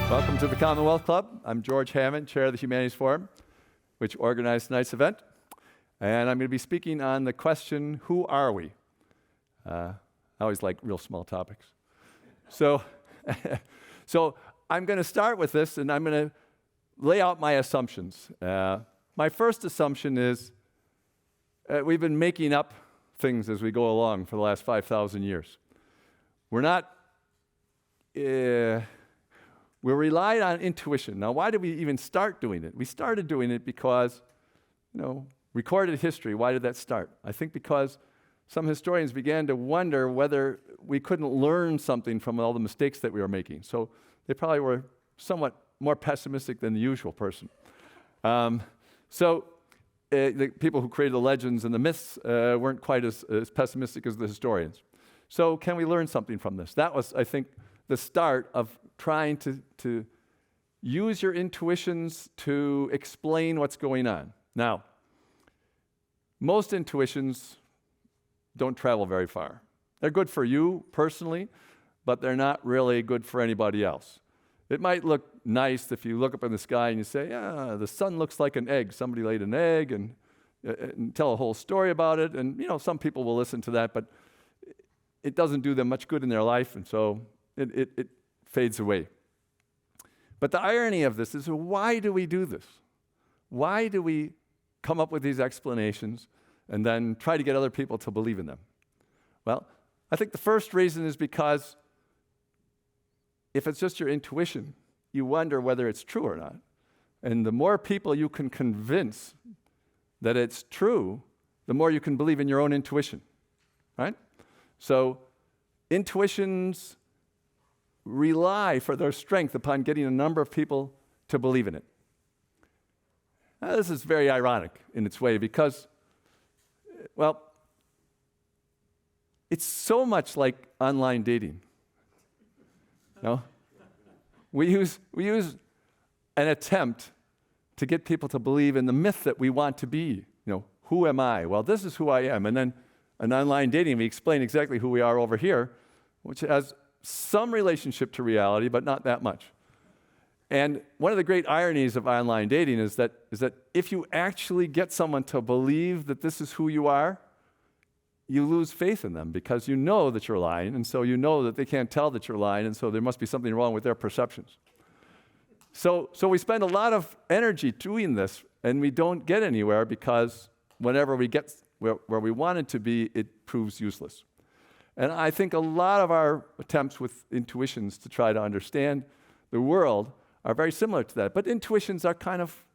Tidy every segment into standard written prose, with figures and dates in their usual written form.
Welcome to the Commonwealth Club. I'm George Hammond, Chair of the Humanities Forum, which organized tonight's event. And I'm going to be speaking on the question, who are we? I always like real small topics. So I'm going to start with this, and I'm going to lay out my assumptions. My first assumption is we've been making up things as we go along for the last 5,000 years. We relied on intuition. Now, why did we even start doing it? We started doing it because, recorded history. Why did that start? I think because some historians began to wonder whether we couldn't learn something from all the mistakes that we were making. So they probably were somewhat more pessimistic than the usual person. The people who created the legends and the myths weren't quite as pessimistic as the historians. So can we learn something from this? That was, I think, the start of trying to use your intuitions to explain what's going on. Now, most intuitions don't travel very far. They're good for you personally, but they're not really good for anybody else. It might look nice if you look up in the sky and you say, yeah, the sun looks like an egg. Somebody laid an egg and tell a whole story about it. And, some people will listen to that, but it doesn't do them much good in their life, and so it fades away. But the irony of this is, why do we do this? Why do we come up with these explanations and then try to get other people to believe in them? Well, I think the first reason is because if it's just your intuition, you wonder whether it's true or not. And the more people you can convince that it's true, the more you can believe in your own intuition, right? So intuitions rely for their strength upon getting a number of people to believe in it. Now, this is very ironic in its way because, it's so much like online dating. We use an attempt to get people to believe in the myth that we want to be. Who am I? Well, this is who I am. And then in online dating, we explain exactly who we are over here, which has some relationship to reality, but not that much. And one of the great ironies of online dating is that if you actually get someone to believe that this is who you are, you lose faith in them because you know that you're lying, and so you know that they can't tell that you're lying, and so there must be something wrong with their perceptions. So we spend a lot of energy doing this, and we don't get anywhere because whenever we get where we want it to be, it proves useless. And I think a lot of our attempts with intuitions to try to understand the world are very similar to that. But intuitions are kind of,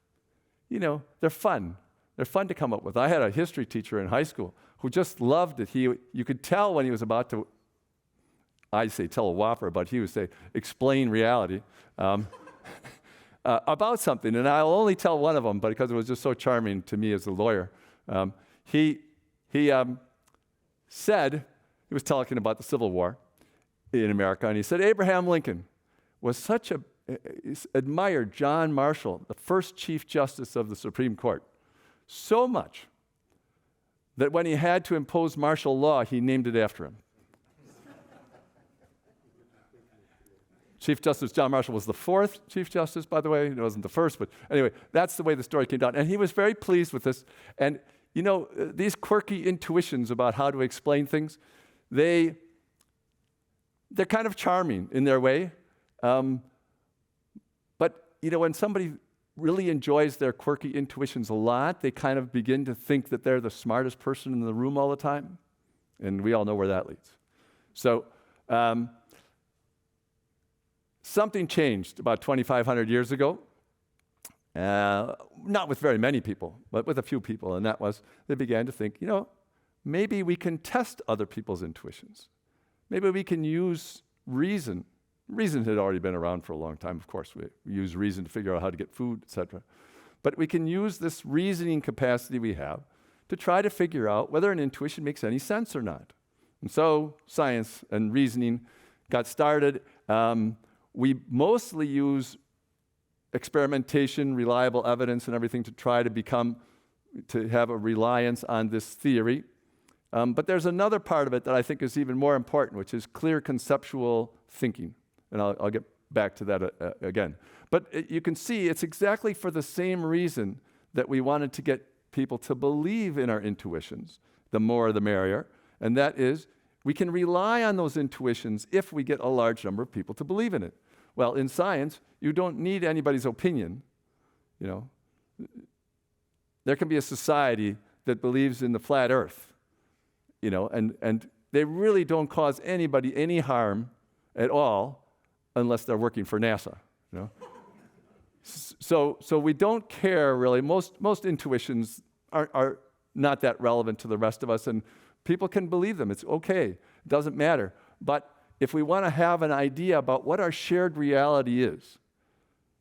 they're fun. They're fun to come up with. I had a history teacher in high school who just loved it. You could tell when he was about to, I say tell a whopper, but he would say explain reality about something. And I'll only tell one of them, but because it was just so charming to me as a lawyer. He said, he was talking about the Civil War in America, and he said Abraham Lincoln was admired John Marshall, the first Chief Justice of the Supreme Court, so much that when he had to impose martial law, he named it after him. Chief Justice John Marshall was the fourth Chief Justice, by the way. It wasn't the first, but anyway, that's the way the story came down. And he was very pleased with this. And these quirky intuitions about how to explain things, they're kind of charming in their way. But when somebody really enjoys their quirky intuitions a lot, they kind of begin to think that they're the smartest person in the room all the time. And we all know where that leads. So something changed about 2,500 years ago. Not with very many people, but with a few people, and that was they began to think, maybe we can test other people's intuitions. Maybe we can use reason. Reason had already been around for a long time, of course. We use reason to figure out how to get food, etc. But we can use this reasoning capacity we have to try to figure out whether an intuition makes any sense or not. And so science and reasoning got started. We mostly use experimentation, reliable evidence, and everything to try to have a reliance on this theory. But there's another part of it that I think is even more important, which is clear conceptual thinking. And I'll get back to that again. But you can see it's exactly for the same reason that we wanted to get people to believe in our intuitions, the more the merrier, and that is we can rely on those intuitions if we get a large number of people to believe in it. Well, in science, you don't need anybody's opinion, you know. There can be a society that believes in the flat earth, you know, and they really don't cause anybody any harm at all unless they're working for NASA, you know. So we don't care really. Most intuitions are not that relevant to the rest of us, and people can believe them. It's okay. It doesn't matter. But if we want to have an idea about what our shared reality is,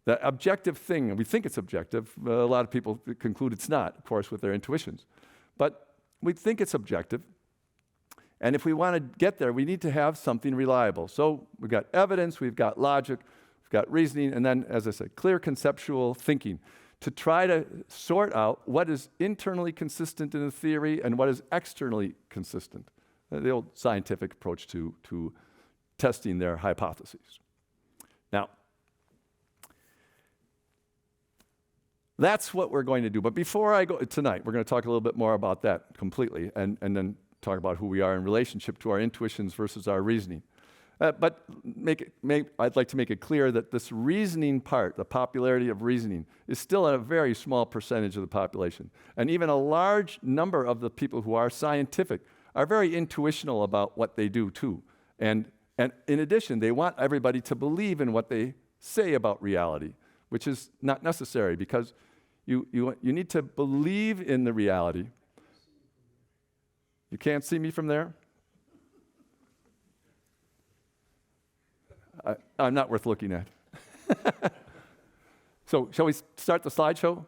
the objective thing, and we think it's objective, a lot of people conclude it's not, of course, with their intuitions. But we think it's objective. And if we want to get there, we need to have something reliable. So we've got evidence, we've got logic, we've got reasoning, and then, as I said, clear conceptual thinking to try to sort out what is internally consistent in a theory and what is externally consistent. The old scientific approach to testing their hypotheses. Now, that's what we're going to do. But before I go tonight, we're going to talk a little bit more about that completely and then talk about who we are in relationship to our intuitions versus our reasoning. But I'd like to make it clear that this reasoning part, the popularity of reasoning, is still a very small percentage of the population. And even a large number of the people who are scientific are very intuitional about what they do too. And in addition, they want everybody to believe in what they say about reality, which is not necessary because you need to believe in the reality. You can't see me from there? I'm not worth looking at. So shall we start the slideshow?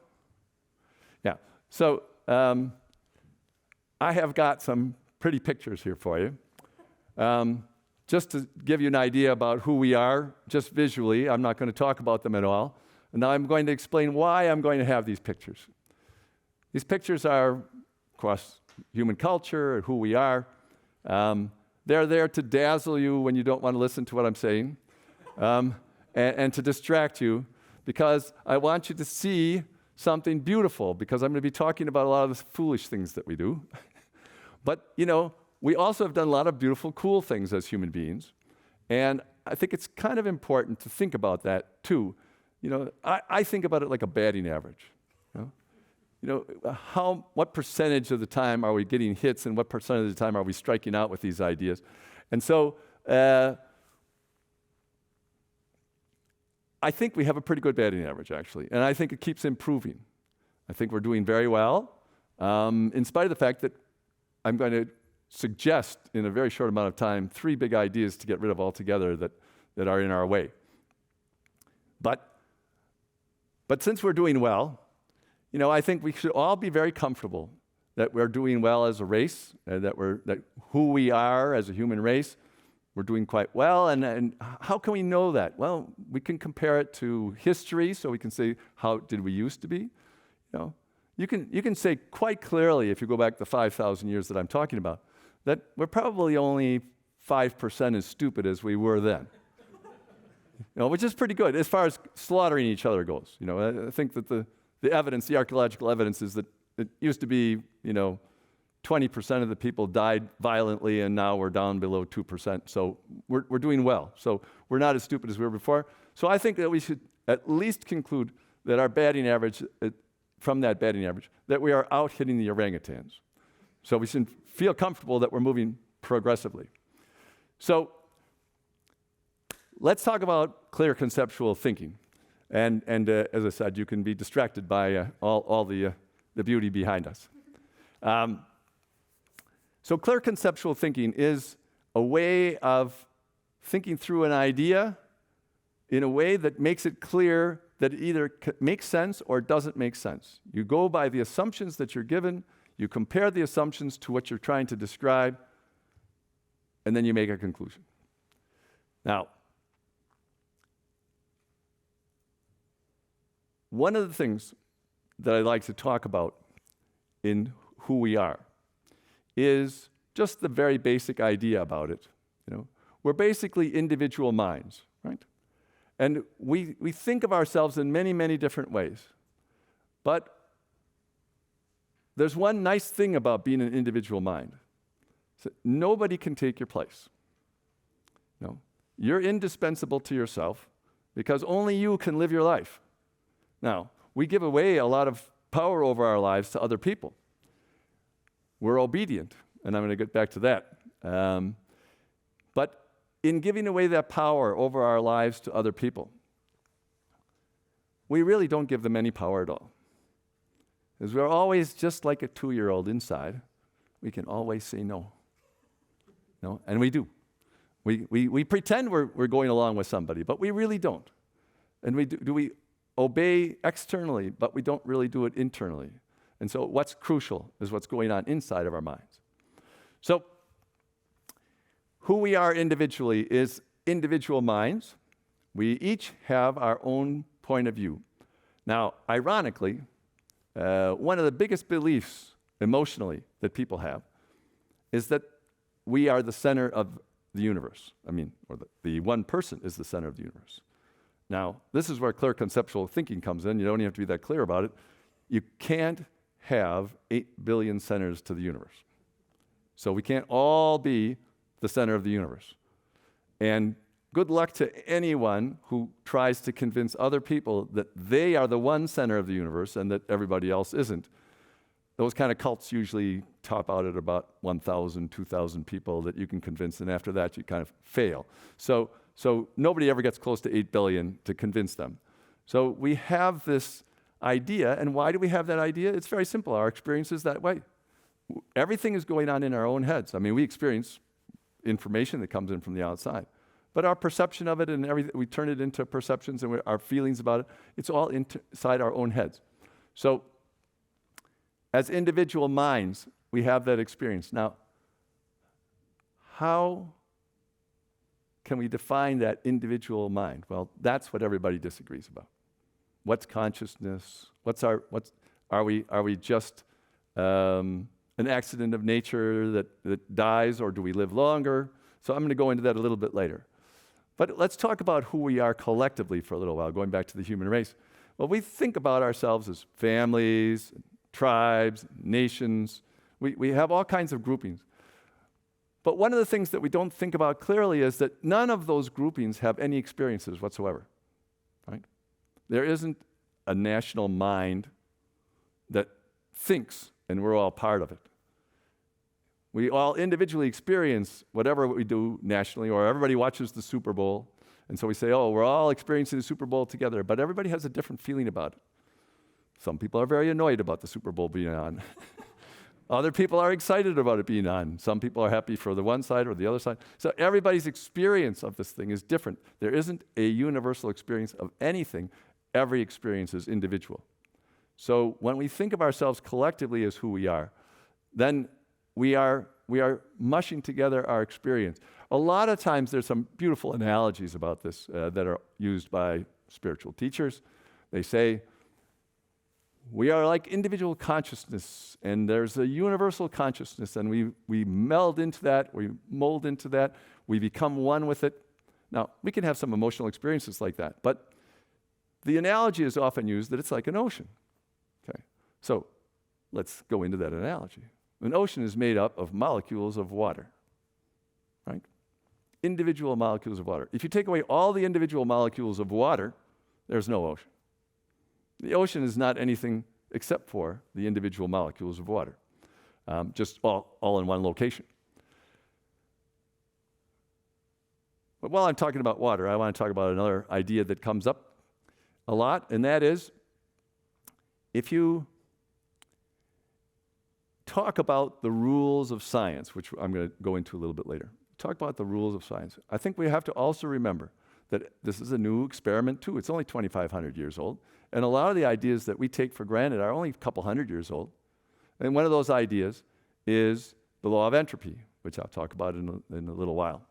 Yeah. So I have got some pretty pictures here for you. Just to give you an idea about who we are, just visually. I'm not going to talk about them at all. And now I'm going to explain why I'm going to have these pictures. These pictures are, of course, human culture, who we are. They're there to dazzle you when you don't want to listen to what I'm saying, and to distract you, because I want you to see something beautiful, because I'm going to be talking about a lot of the foolish things that we do. But, you know, we also have done a lot of beautiful, cool things as human beings, and I think it's kind of important to think about that, too. You know, I think about it like a batting average. What percentage of the time are we getting hits and what percentage of the time are we striking out with these ideas? And so I think we have a pretty good batting average, actually, and I think it keeps improving. I think we're doing very well, in spite of the fact that I'm going to suggest in a very short amount of time 3 big ideas to get rid of altogether that are in our way. But since we're doing well, you know, I think we should all be very comfortable that we're doing well as a race, that who we are as a human race, we're doing quite well. And how can we know that? Well, we can compare it to history, so we can say, how did we used to be? You know, you can say quite clearly, if you go back the 5,000 years that I'm talking about, that we're probably only 5% as stupid as we were then. You know, which is pretty good as far as slaughtering each other goes. You know, I think that the evidence, the archaeological evidence, is that it used to be, you know, 20% of the people died violently, and now we're down below 2%. So we're doing well. So we're not as stupid as we were before. So I think that we should at least conclude that our batting average, from that batting average, that we are out hitting the orangutans. So we should feel comfortable that we're moving progressively. So let's talk about clear conceptual thinking. And as I said, you can be distracted by all the beauty behind us. So clear conceptual thinking is a way of thinking through an idea in a way that makes it clear that it either makes sense or doesn't make sense. You go by the assumptions that you're given, you compare the assumptions to what you're trying to describe, and then you make a conclusion. Now, one of the things that I like to talk about in who we are is just the very basic idea about it. You know, we're basically individual minds, right? And we think of ourselves in many, many different ways. But there's one nice thing about being an individual mind. So nobody can take your place. No. You're indispensable to yourself because only you can live your life. Now, we give away a lot of power over our lives to other people. We're obedient, and I'm going to get back to that. But in giving away that power over our lives to other people, we really don't give them any power at all. Because we're always just like a 2-year-old inside. We can always say no. No, and we do. We pretend we're going along with somebody, but we really don't. And we obey externally, but we don't really do it internally. And so what's crucial is what's going on inside of our minds. So who we are individually is individual minds. We each have our own point of view. Now, ironically, one of the biggest beliefs emotionally that people have is that we are the center of the universe. Or the one person is the center of the universe. Now, this is where clear conceptual thinking comes in. You don't even have to be that clear about it. You can't have 8 billion centers to the universe. So we can't all be the center of the universe. And good luck to anyone who tries to convince other people that they are the one center of the universe and that everybody else isn't. Those kind of cults usually top out at about 1,000, 2,000 people that you can convince, and after that you kind of fail. So nobody ever gets close to 8 billion to convince them. So we have this idea, and why do we have that idea? It's very simple. Our experience is that way. Everything is going on in our own heads. We experience information that comes in from the outside. But our perception of it and everything, we turn it into perceptions and our feelings about it, it's all inside our own heads. So as individual minds, we have that experience. Now, how can we define that individual mind? Well, that's what everybody disagrees about. What's consciousness? Are we just an accident of nature that dies, or do we live longer? So I'm going to go into that a little bit later. But let's talk about who we are collectively for a little while, going back to the human race. Well, we think about ourselves as families, tribes, nations. We have all kinds of groupings. But one of the things that we don't think about clearly is that none of those groupings have any experiences whatsoever. Right? There isn't a national mind that thinks, and we're all part of it. We all individually experience whatever we do nationally, or everybody watches the Super Bowl, and so we say, oh, we're all experiencing the Super Bowl together, but everybody has a different feeling about it. Some people are very annoyed about the Super Bowl being on. Other people are excited about it being on. Some people are happy for the one side or the other side. So everybody's experience of this thing is different. There isn't a universal experience of anything. Every experience is individual. So when we think of ourselves collectively as who we are, then we are mushing together our experience. A lot of times there's some beautiful analogies about this that are used by spiritual teachers. They say, we are like individual consciousness, and there's a universal consciousness, and we meld into that, we mold into that, we become one with it. Now, we can have some emotional experiences like that, but the analogy is often used that it's like an ocean. Okay, so let's go into that analogy. An ocean is made up of molecules of water, right? Individual molecules of water. If you take away all the individual molecules of water, there's no ocean. The ocean is not anything except for the individual molecules of water, just all in one location. But while I'm talking about water, I want to talk about another idea that comes up a lot, and that is, if you talk about the rules of science, which I'm going to go into a little bit later, talk about the rules of science, I think we have to also remember that this is a new experiment too. It's only 2,500 years old. And a lot of the ideas that we take for granted are only a couple hundred years old. And one of those ideas is the law of entropy, which I'll talk about in a little while.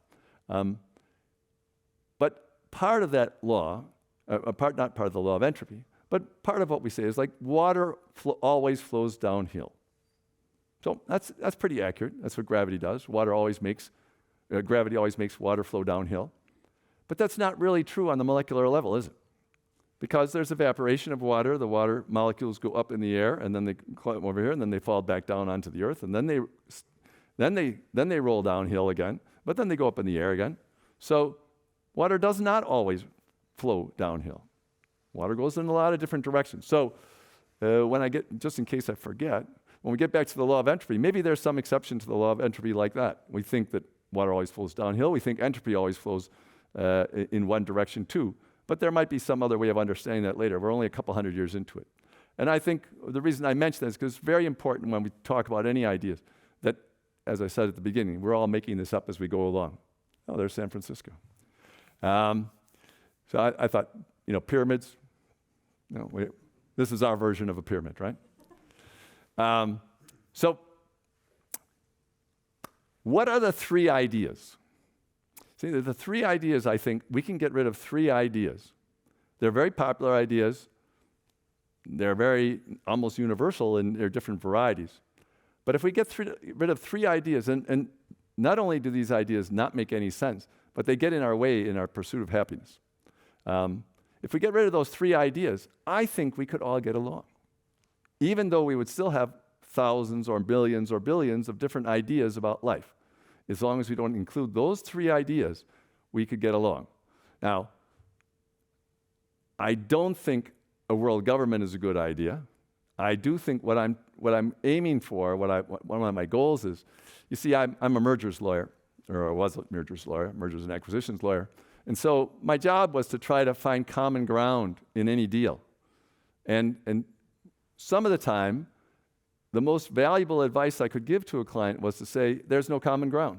But part of that law, not part of the law of entropy, but part of what we say is like water always flows downhill. So that's pretty accurate. That's what gravity does. Gravity always makes water flow downhill. But that's not really true on the molecular level, is it? Because there's evaporation of water, the water molecules go up in the air, and then they climb over here, and then they fall back down onto the earth, and then they roll downhill again, but then they go up in the air again. So water does not always flow downhill. Water goes in a lot of different directions. So just in case I forget, when we get back to the law of entropy, maybe there's some exception to the law of entropy like that. We think that water always flows downhill. We think entropy always flows in one direction too. But there might be some other way of understanding that later. We're only a couple hundred years into it. And I think the reason I mention that is because it's very important when we talk about any ideas that, as I said at the beginning, we're all making this up as we go along. Oh, there's San Francisco. So I thought, pyramids, this is our version of a pyramid, right? So what are the three ideas? See, the three ideas, I think, we can get rid of three ideas. They're very popular ideas. They're very almost universal in their different varieties. But if we get rid of three ideas, and not only do these ideas not make any sense, but they get in our way in our pursuit of happiness. If we get rid of those three ideas, I think we could all get along. Even though we would still have thousands or millions or billions of different ideas about life. As long as we don't include those three ideas, we could get along. Now, I don't think a world government is a good idea. I do think what I'm aiming for, one of my goals is, you see, I'm a mergers lawyer, or I was a mergers lawyer, mergers and acquisitions lawyer. And so my job was to try to find common ground in any deal. And some of the time, the most valuable advice I could give to a client was to say, there's no common ground.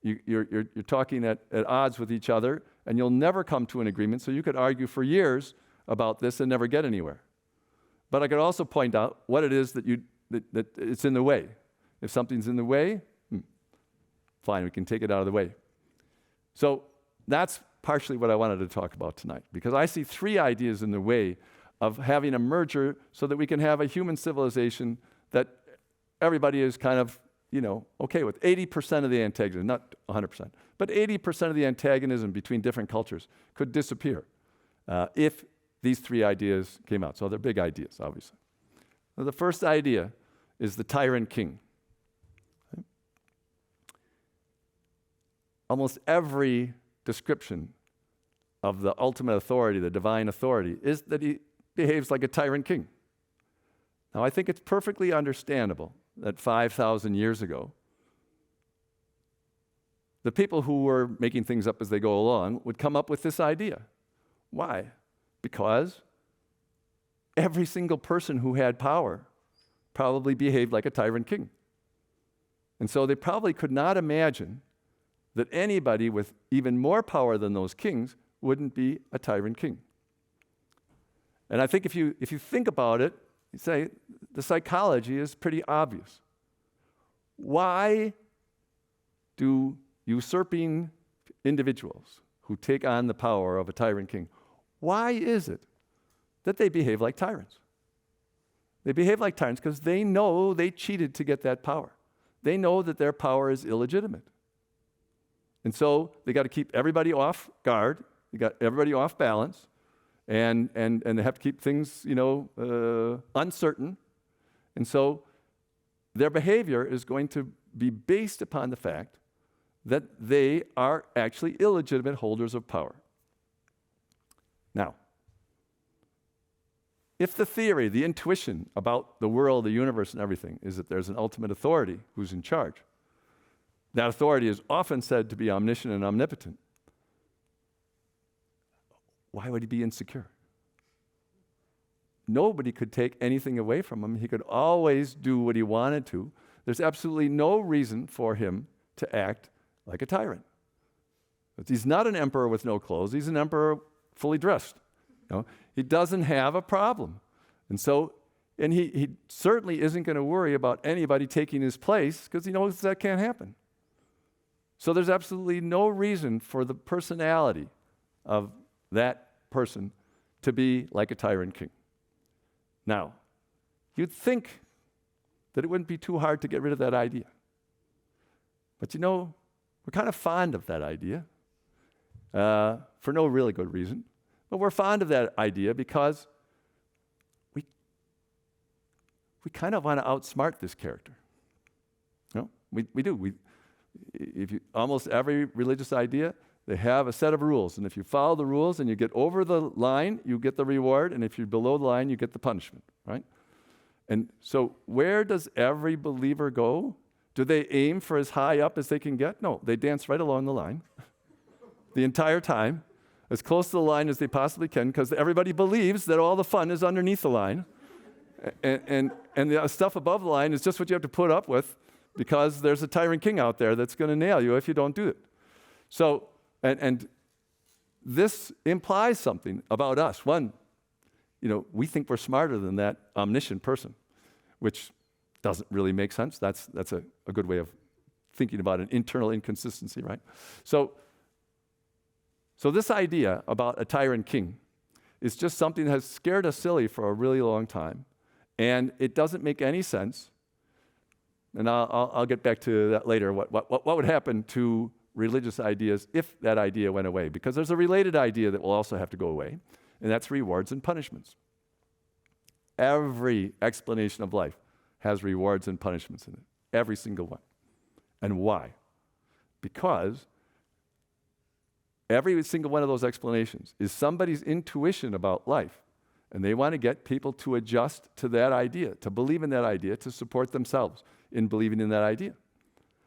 You're talking at odds with each other, and you'll never come to an agreement, so you could argue for years about this and never get anywhere. But I could also point out what it is that it's in the way. If something's in the way, fine, we can take it out of the way. So that's partially what I wanted to talk about tonight, because I see three ideas in the way of having a merger so that we can have a human civilization that everybody is kind of, okay with. 80% of the antagonism, not 100%, but 80% of the antagonism between different cultures could disappear if these three ideas came out. So they're big ideas, obviously. Now, the first idea is the tyrant king. Almost every description of the ultimate authority, the divine authority, is that he behaves like a tyrant king. Now, I think it's perfectly understandable that 5,000 years ago, the people who were making things up as they go along would come up with this idea. Why? Because every single person who had power probably behaved like a tyrant king. And so they probably could not imagine that anybody with even more power than those kings wouldn't be a tyrant king. And I think if you think about it, you say the psychology is pretty obvious. Why do usurping individuals who take on the power of a tyrant king, why is it that they behave like tyrants? They behave like tyrants because they know they cheated to get that power. They know that their power is illegitimate. And so they got to keep everybody off guard, they got everybody off balance, and they have to keep things, uncertain. And so their behavior is going to be based upon the fact that they are actually illegitimate holders of power. Now, if the theory, the intuition about the world, the universe, and everything is that there's an ultimate authority who's in charge, that authority is often said to be omniscient and omnipotent. Why would he be insecure? Nobody could take anything away from him. He could always do what he wanted to. There's absolutely no reason for him to act like a tyrant. But he's not an emperor with no clothes. He's an emperor fully dressed. He doesn't have a problem. And he certainly isn't going to worry about anybody taking his place because he knows that can't happen. So there's absolutely no reason for the personality of that person to be like a tyrant king. Now, you'd think that it wouldn't be too hard to get rid of that idea. But we're kind of fond of that idea. for no really good reason. But we're fond of that idea because we kind of want to outsmart this character. You know, we do. Almost every religious idea, they have a set of rules. And if you follow the rules and you get over the line, you get the reward. And if you're below the line, you get the punishment, right? And so where does every believer go? Do they aim for as high up as they can get? No, they dance right along the line the entire time, as close to the line as they possibly can, because everybody believes that all the fun is underneath the line. And the stuff above the line is just what you have to put up with, because there's a tyrant king out there that's going to nail you if you don't do it. So, and this implies something about us. One, we think we're smarter than that omniscient person, which doesn't really make sense. That's a good way of thinking about an internal inconsistency, right? So this idea about a tyrant king is just something that has scared us silly for a really long time, and it doesn't make any sense. And I'll get back to that later, what would happen to religious ideas if that idea went away. Because there's a related idea that will also have to go away, and that's rewards and punishments. Every explanation of life has rewards and punishments in it, every single one. And why? Because every single one of those explanations is somebody's intuition about life. And they want to get people to adjust to that idea, to believe in that idea, to support themselves in believing in that idea.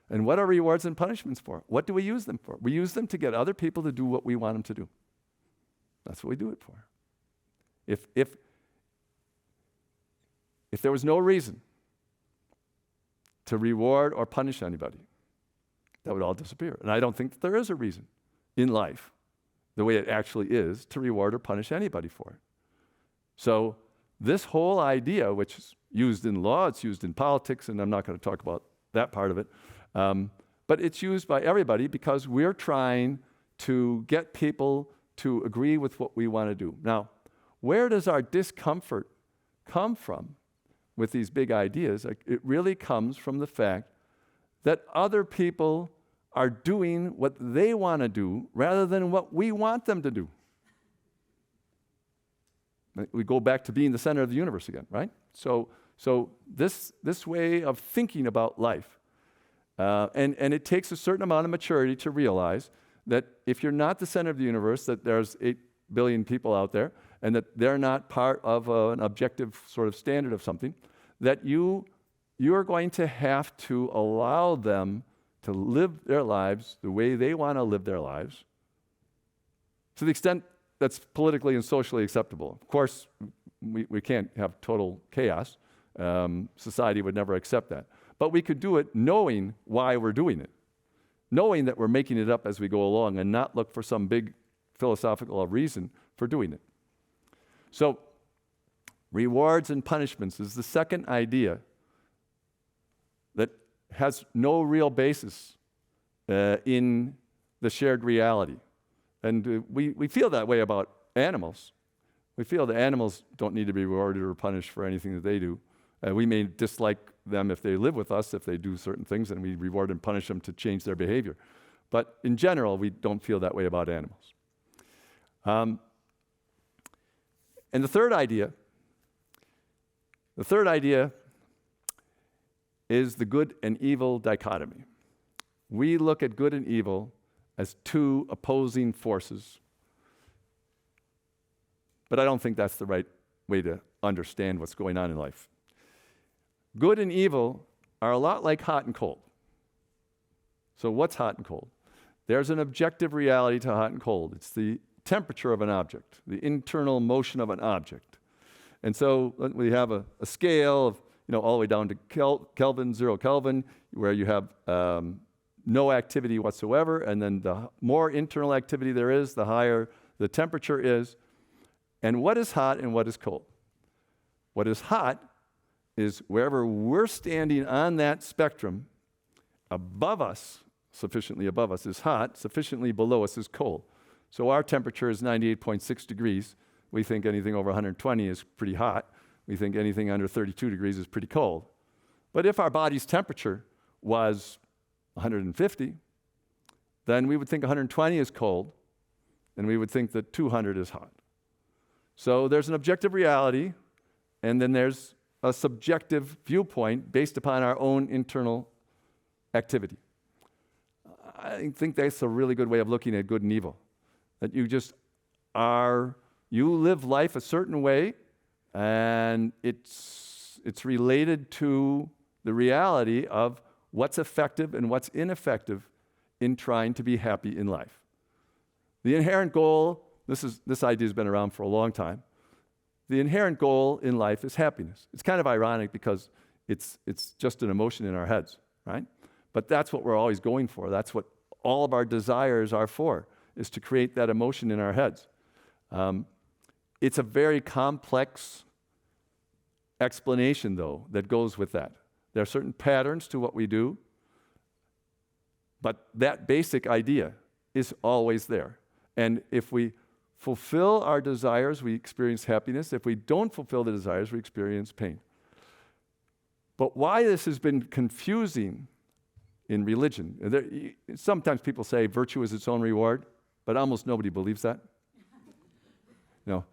And what are rewards and punishments for? What do we use them for? We use them to get other people to do what we want them to do. That's what we do it for. If there was no reason to reward or punish anybody, that would all disappear. And I don't think that there is a reason in life, the way it actually is, to reward or punish anybody for it. So this whole idea, which is used in law, it's used in politics, and I'm not going to talk about that part of it, but it's used by everybody because we're trying to get people to agree with what we want to do. Now, where does our discomfort come from with these big ideas? It really comes from the fact that other people are doing what they want to do rather than what we want them to do. We go back to being the center of the universe again, right? So this way of thinking about life, and it takes a certain amount of maturity to realize that if you're not the center of the universe, that there's 8 billion people out there, and that they're not part of an objective sort of standard of something, that you are going to have to allow them to live their lives the way they want to live their lives, to the extent that's politically and socially acceptable. Of course, we can't have total chaos. Society would never accept that. But we could do it knowing why we're doing it, knowing that we're making it up as we go along and not look for some big philosophical reason for doing it. So rewards and punishments is the second idea that has no real basis in the shared reality. And we feel that way about animals. We feel that animals don't need to be rewarded or punished for anything that they do. We may dislike them if they live with us, if they do certain things, and we reward and punish them to change their behavior. But in general, we don't feel that way about animals. And the third idea is the good and evil dichotomy. We look at good and evil as two opposing forces. But I don't think that's the right way to understand what's going on in life. Good and evil are a lot like hot and cold. So what's hot and cold? There's an objective reality to hot and cold. It's the temperature of an object, the internal motion of an object. And so we have a scale of, all the way down to Kelvin, 0 Kelvin, where you have no activity whatsoever, and then the more internal activity there is, the higher the temperature is. And what is hot and what is cold? What is hot is wherever we're standing on that spectrum, above us, sufficiently above us is hot, sufficiently below us is cold. So our temperature is 98.6 degrees. We think anything over 120 is pretty hot. We think anything under 32 degrees is pretty cold. But if our body's temperature was 150, then we would think 120 is cold, and we would think that 200 is hot. So there's an objective reality, and then there's a subjective viewpoint based upon our own internal activity. I think that's a really good way of looking at good and evil. That you live life a certain way, and it's related to the reality of what's effective and what's ineffective in trying to be happy in life. The inherent goal, this idea has been around for a long time. The inherent goal in life is happiness. It's kind of ironic because it's just an emotion in our heads, right? But that's what we're always going for. That's what all of our desires are for, is to create that emotion in our heads. It's a very complex explanation, though, that goes with that. There are certain patterns to what we do, but that basic idea is always there. And if we fulfill our desires, we experience happiness. If we don't fulfill the desires, we experience pain. But why this has been confusing in religion, sometimes people say virtue is its own reward, but almost nobody believes that. No.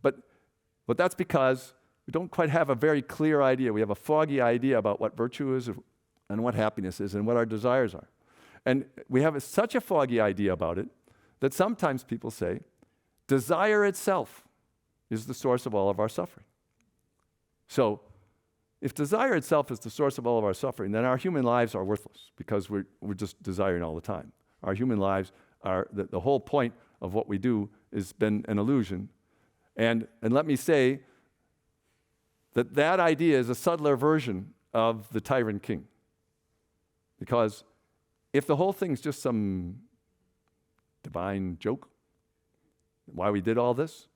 But that's because we don't quite have a very clear idea. We have a foggy idea about what virtue is and what happiness is and what our desires are. And we have such a foggy idea about it that sometimes people say, desire itself is the source of all of our suffering. So, if desire itself is the source of all of our suffering, then our human lives are worthless because we're just desiring all the time. Our human lives are, the whole point of what we do has been an illusion. And let me say that idea is a subtler version of the tyrant king. Because if the whole thing's just some divine joke, why we did all this,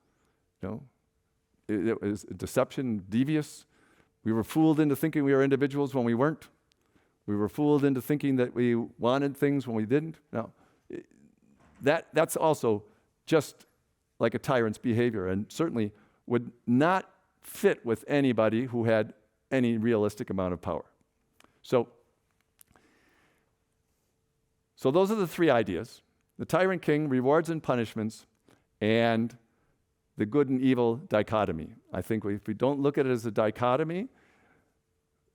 it was deception, devious. We were fooled into thinking we were individuals when we weren't. We were fooled into thinking that we wanted things when we didn't. No, that's also just like a tyrant's behavior, and certainly would not fit with anybody who had any realistic amount of power. So those are the three ideas: the tyrant king, rewards and punishments, and the good and evil dichotomy. I think if we don't look at it as a dichotomy,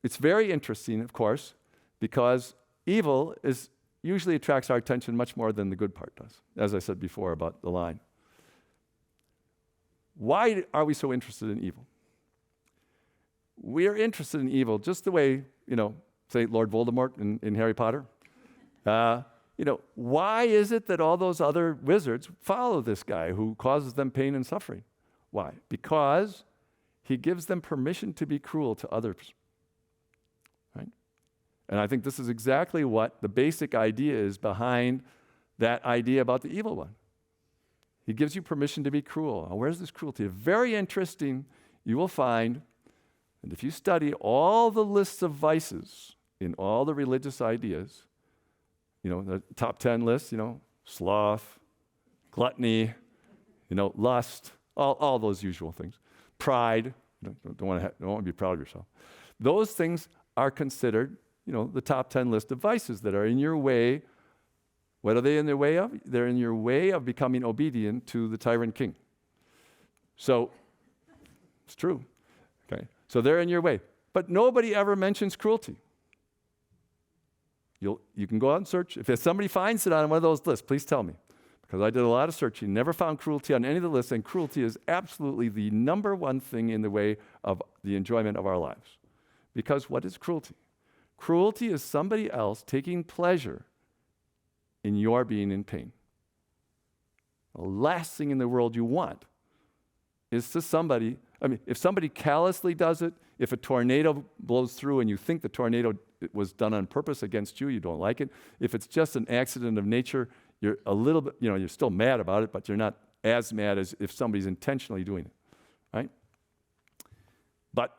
it's very interesting, of course, because evil usually attracts our attention much more than the good part does, as I said before about the line. Why are we so interested in evil? We are interested in evil just the way, say Lord Voldemort in Harry Potter. Why is it that all those other wizards follow this guy who causes them pain and suffering? Why? Because he gives them permission to be cruel to others. Right? And I think this is exactly what the basic idea is behind that idea about the evil one. He gives you permission to be cruel. Now, where's this cruelty? Very interesting. You will find, and if you study all the lists of vices in all the religious ideas, the top 10 lists, sloth, gluttony, lust, all those usual things. Pride, don't want to be proud of yourself. Those things are considered, the top 10 list of vices that are in your way. What are they in their way of? They're in your way of becoming obedient to the tyrant king. So, it's true. Okay, so they're in your way. But nobody ever mentions cruelty. You can go out and search. If somebody finds it on one of those lists, please tell me. Because I did a lot of searching, never found cruelty on any of the lists, and cruelty is absolutely the number one thing in the way of the enjoyment of our lives. Because what is cruelty? Cruelty is somebody else taking pleasure in your being in pain. The last thing in the world you want is to somebody, if somebody callously does it, if a tornado blows through and you think the tornado was done on purpose against you, you don't like it. If it's just an accident of nature, you're a little bit, you're still mad about it, but you're not as mad as if somebody's intentionally doing it, right? But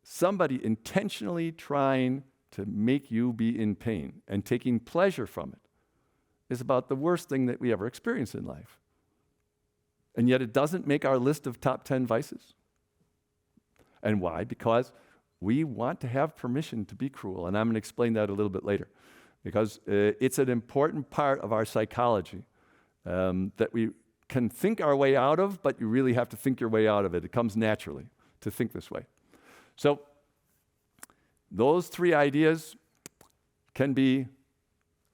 somebody intentionally trying to make you be in pain and taking pleasure from it is about the worst thing that we ever experience in life. And yet it doesn't make our list of top 10 vices. And why? Because we want to have permission to be cruel, and I'm going to explain that a little bit later. because it's an important part of our psychology that we can think our way out of, but you really have to think your way out of it. It comes naturally to think this way. So those three ideas can be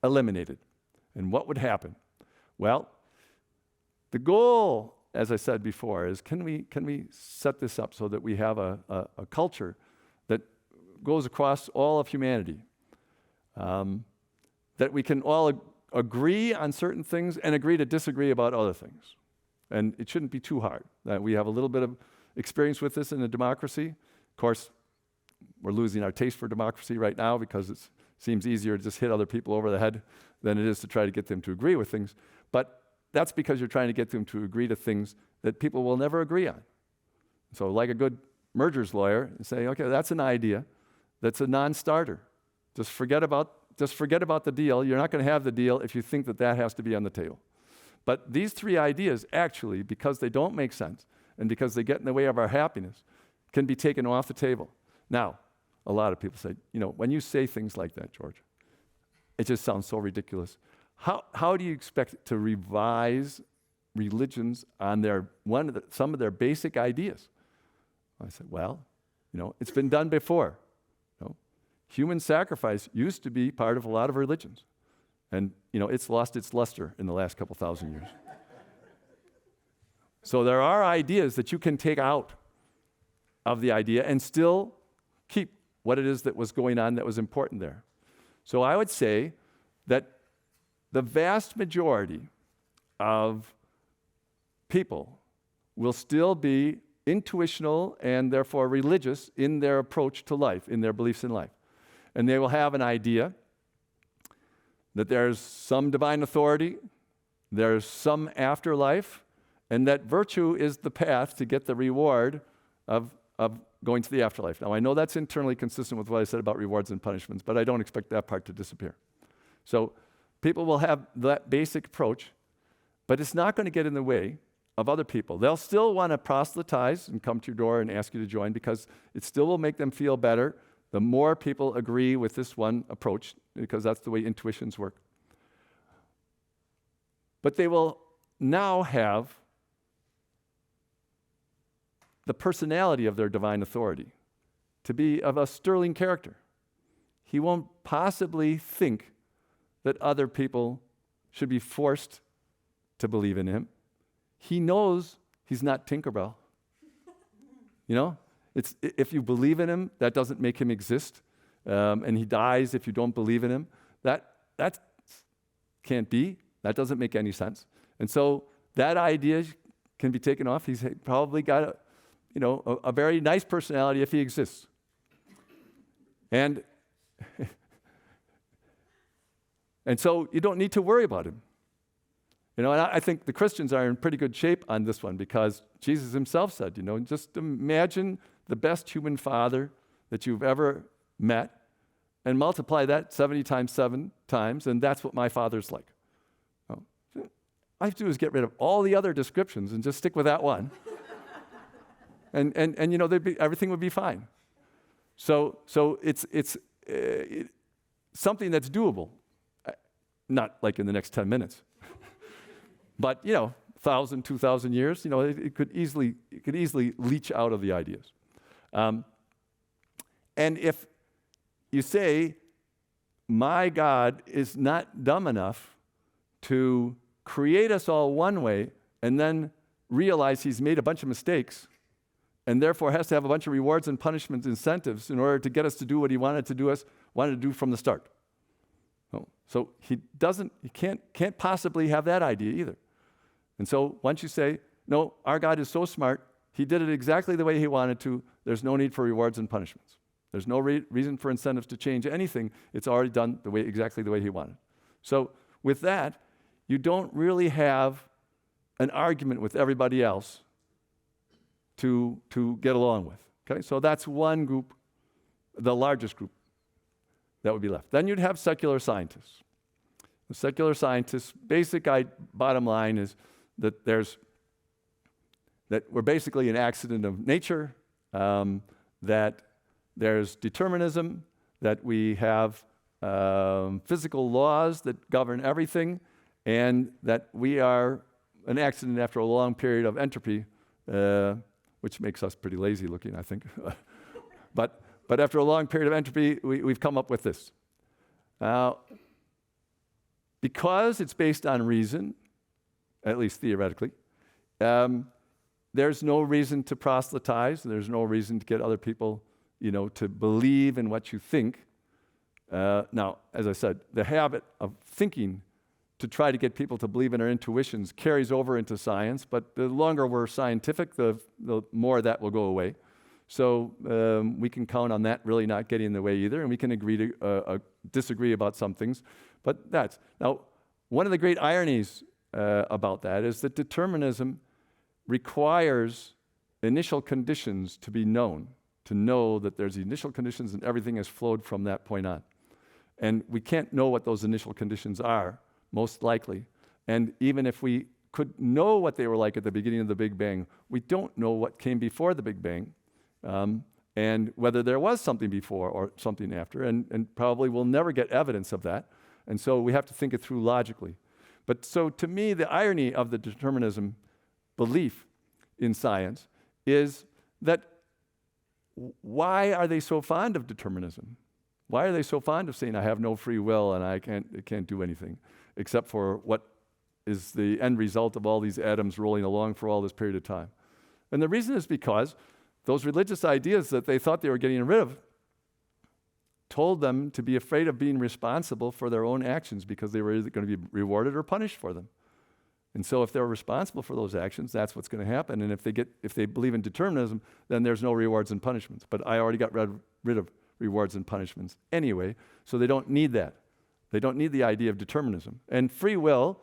eliminated. And what would happen? Well, the goal, as I said before, is can we set this up so that we have a culture that goes across all of humanity, that we can all agree on certain things and agree to disagree about other things. And it shouldn't be too hard. We have a little bit of experience with this in a democracy. Of course, we're losing our taste for democracy right now because it seems easier to just hit other people over the head than it is to try to get them to agree with things. But that's because you're trying to get them to agree to things that people will never agree on. So like a good mergers lawyer, you say, okay, that's an idea. That's a non-starter. Just forget about the deal. You're not going to have the deal if you think that has to be on the table. But these three ideas, actually, because they don't make sense and because they get in the way of our happiness, can be taken off the table. Now, a lot of people say, when you say things like that, George, it just sounds so ridiculous. How do you expect to revise religions on some of their basic ideas? I said, well, it's been done before. Human sacrifice used to be part of a lot of religions. And, it's lost its luster in the last couple thousand years. So there are ideas that you can take out of the idea and still keep what it is that was going on that was important there. So I would say that the vast majority of people will still be intuitional and therefore religious in their approach to life, in their beliefs in life. And they will have an idea that there's some divine authority, there's some afterlife, and that virtue is the path to get the reward of going to the afterlife. Now, I know that's internally consistent with what I said about rewards and punishments, but I don't expect that part to disappear. So people will have that basic approach, but it's not going to get in the way of other people. They'll still want to proselytize and come to your door and ask you to join because it still will make them feel better the more people agree with this one approach, because that's the way intuitions work. But they will now have the personality of their divine authority to be of a sterling character. He won't possibly think that other people should be forced to believe in him. He knows he's not Tinkerbell. If you believe in him, that doesn't make him exist. And he dies if you don't believe in him. That can't be. That doesn't make any sense. And so that idea can be taken off. He's probably got a very nice personality if he exists. And so you don't need to worry about him. And I think the Christians are in pretty good shape on this one because Jesus himself said, just imagine the best human father that you've ever met and multiply that 70 times 7 times, and that's what my father's like. All I have to do is get rid of all the other descriptions and just stick with that one. and everything would be fine. So it's something that's doable, not like in the next 10 minutes. But 1,000, 2,000 years, it could easily leach out of the ideas. And if you say, my God is not dumb enough to create us all one way and then realize he's made a bunch of mistakes and therefore has to have a bunch of rewards and punishment incentives in order to get us to do what he wanted to do from the start. So he can't possibly have that idea either. And so once you say, no, our God is so smart, he did it exactly the way he wanted to, there's no need for rewards and punishments. There's no reason for incentives to change anything. It's already done exactly the way he wanted. So with that, you don't really have an argument with everybody else to get along with. Okay, so that's one group, the largest group that would be left. Then you'd have secular scientists. The secular scientists' basic bottom line is that we're basically an accident of nature, that there's determinism, that we have physical laws that govern everything, and that we are an accident after a long period of entropy, which makes us pretty lazy looking, I think. but after a long period of entropy, we've come up with this. Now, because it's based on reason, at least theoretically, there's no reason to proselytize. There's no reason to get other people, to believe in what you think. Now, as I said, the habit of thinking to try to get people to believe in our intuitions carries over into science, but the longer we're scientific, the more that will go away. So we can count on that really not getting in the way either, and we can agree to disagree about some things. But now, one of the great ironies about that is that determinism requires initial conditions to be known, to know that there's initial conditions and everything has flowed from that point on. And we can't know what those initial conditions are, most likely. And even if we could know what they were like at the beginning of the Big Bang, we don't know what came before the Big Bang, and whether there was something before or something after, and probably we'll never get evidence of that. And so we have to think it through logically. But so to me, the irony of the determinism belief in science is that why are they so fond of determinism? Why are they so fond of saying I have no free will and I can't do anything except for what is the end result of all these atoms rolling along for all this period of time? And the reason is because those religious ideas that they thought they were getting rid of told them to be afraid of being responsible for their own actions because they were either going to be rewarded or punished for them. And so if they're responsible for those actions, that's what's going to happen. And if they believe in determinism, then there's no rewards and punishments. But I already got rid of rewards and punishments anyway, so they don't need that. They don't need the idea of determinism. And free will,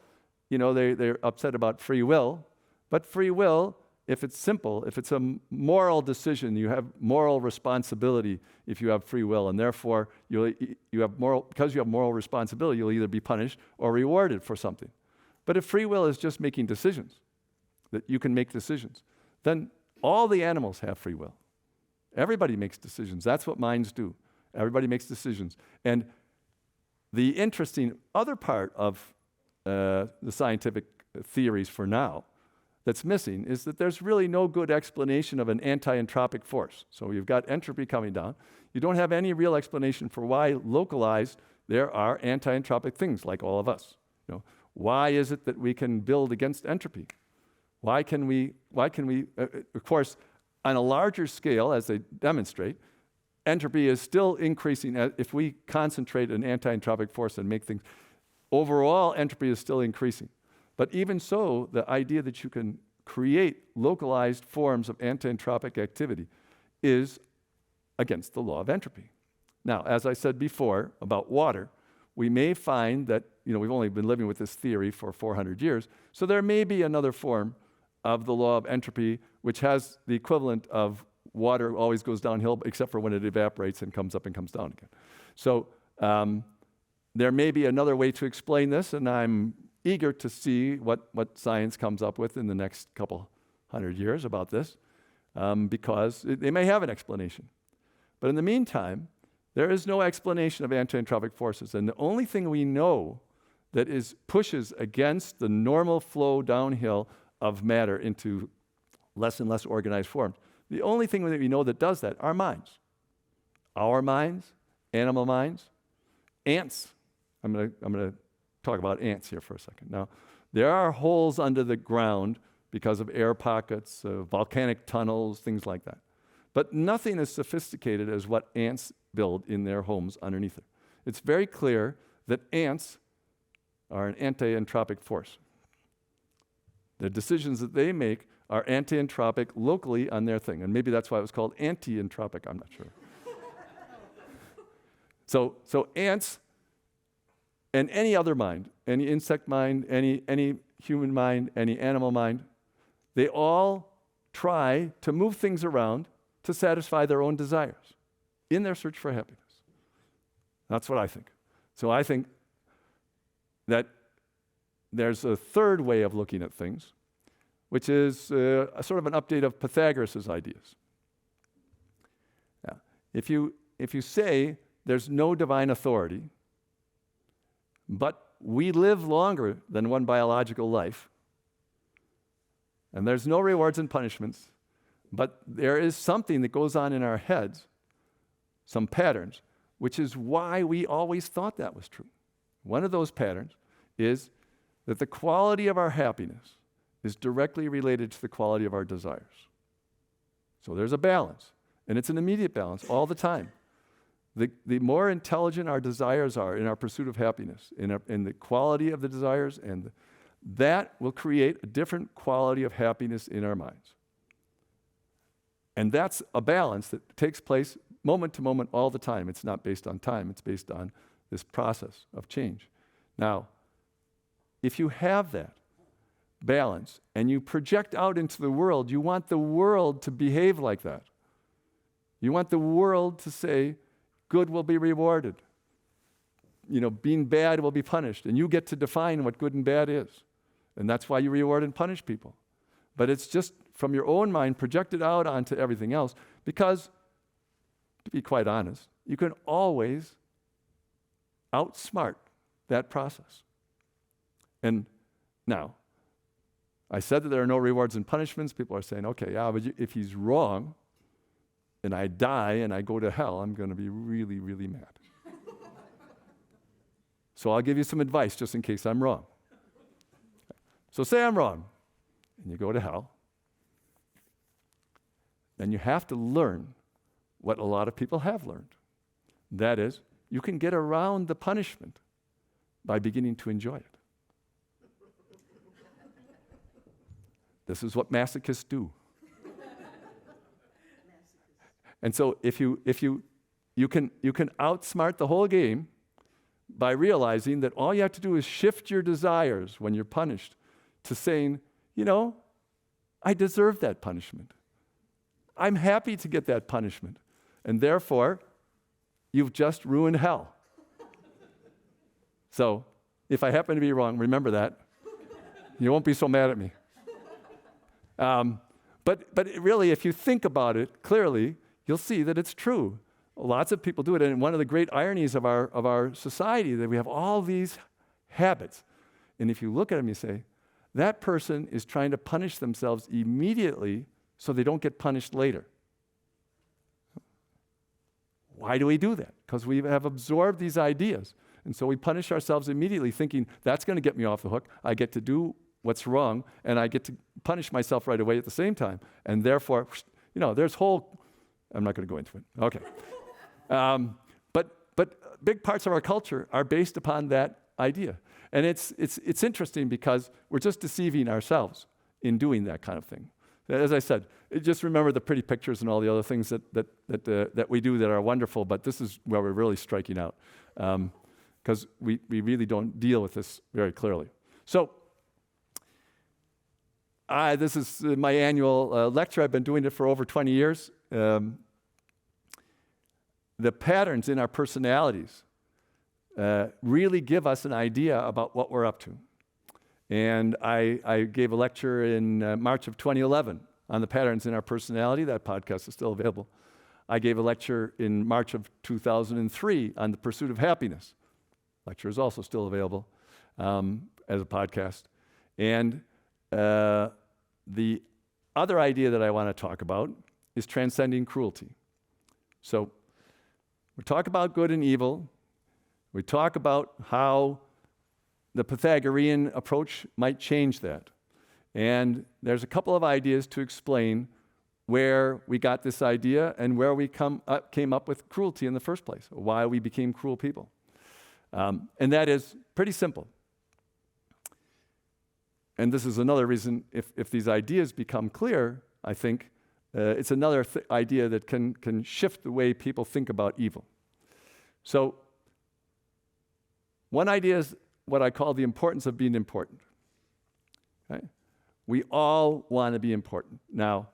they're upset about free will, but free will, if it's simple, if it's a moral decision, you have moral responsibility if you have free will, and therefore because you have moral responsibility, you'll either be punished or rewarded for something. But if free will is just making decisions, that you can make decisions, then all the animals have free will. Everybody makes decisions. That's what minds do. Everybody makes decisions. And the interesting other part of the scientific theories for now that's missing is that there's really no good explanation of an anti-entropic force. So you've got entropy coming down. You don't have any real explanation for why localized there are anti-entropic things like all of us. Why is it that we can build against entropy? Why can we, of course, on a larger scale, as they demonstrate, entropy is still increasing. If we concentrate an anti-entropic force and make things, overall entropy is still increasing. But even so, the idea that you can create localized forms of anti-entropic activity is against the law of entropy. Now, as I said before about water, we may find that, we've only been living with this theory for 400 years, so there may be another form of the law of entropy which has the equivalent of water always goes downhill except for when it evaporates and comes up and comes down again. So there may be another way to explain this, and I'm eager to see what science comes up with in the next couple hundred years about this, because they may have an explanation. But in the meantime, there is no explanation of anti-entropic forces, and the only thing we know that pushes against the normal flow downhill of matter into less and less organized forms, the only thing that we know that does that are minds. Our minds, animal minds, ants. I'm going to talk about ants here for a second. Now, there are holes under the ground because of air pockets, volcanic tunnels, things like that. But nothing as sophisticated as what ants build in their homes underneath it. It's very clear that ants are an anti-entropic force. The decisions that they make are anti-entropic locally on their thing. And maybe that's why it was called anti-entropic, I'm not sure. So ants and any other mind, any insect mind, any human mind, any animal mind, they all try to move things around to satisfy their own desires in their search for happiness. That's what I think. So I think that there's a third way of looking at things, which is a sort of an update of Pythagoras' ideas. Now, if you say there's no divine authority, but we live longer than one biological life. And there's no rewards and punishments, but there is something that goes on in our heads, some patterns, which is why we always thought that was true. One of those patterns is that the quality of our happiness is directly related to the quality of our desires. So there's a balance, and it's an immediate balance all the time. The more intelligent our desires are in our pursuit of happiness, in the quality of the desires, that will create a different quality of happiness in our minds. And that's a balance that takes place moment to moment all the time. It's not based on time, it's based on this process of change. Now, if you have that balance and you project out into the world, you want the world to behave like that. You want the world to say, good will be rewarded. Being bad will be punished. And you get to define what good and bad is. And that's why you reward and punish people. But it's just from your own mind projected out onto everything else. Because, to be quite honest, you can always outsmart that process. And now, I said that there are no rewards and punishments. People are saying, okay, yeah, but if he's wrong, and I die and I go to hell, I'm going to be really, really mad. So I'll give you some advice just in case I'm wrong. So say I'm wrong, and you go to hell. Then you have to learn what a lot of people have learned. That is, you can get around the punishment by beginning to enjoy it. This is what masochists do. And so if you can outsmart the whole game by realizing that all you have to do is shift your desires when you're punished to saying, I deserve that punishment. I'm happy to get that punishment. And therefore, you've just ruined hell. So if I happen to be wrong, remember that. You won't be so mad at me. But really, if you think about it clearly, you'll see that it's true. Lots of people do it, and one of the great ironies of our society is that we have all these habits. And if you look at them, you say, that person is trying to punish themselves immediately so they don't get punished later. Why do we do that? Because we have absorbed these ideas. And so we punish ourselves immediately thinking, that's going to get me off the hook. I get to do what's wrong, and I get to punish myself right away at the same time. And therefore, there's whole... I'm not going to go into it. Okay. But big parts of our culture are based upon that idea. And it's interesting because we're just deceiving ourselves in doing that kind of thing. As I said, just remember the pretty pictures and all the other things that we do that are wonderful, but this is where we're really striking out because we really don't deal with this very clearly. So this is my annual lecture. I've been doing it for over 20 years. The patterns in our personalities really give us an idea about what we're up to. And I gave a lecture in March of 2011 on the patterns in our personality. That podcast is still available. I gave a lecture in March of 2003 on the pursuit of happiness. Lecture is also still available as a podcast. And the other idea that I want to talk about is transcending cruelty. So we talk about good and evil. We talk about how the Pythagorean approach might change that. And there's a couple of ideas to explain where we got this idea and where we came up with cruelty in the first place, why we became cruel people. And that is pretty simple. And this is another reason, if these ideas become clear, I think it's another idea that can shift the way people think about evil. So one idea is what I call the importance of being important. Okay? We all want to be important. Now,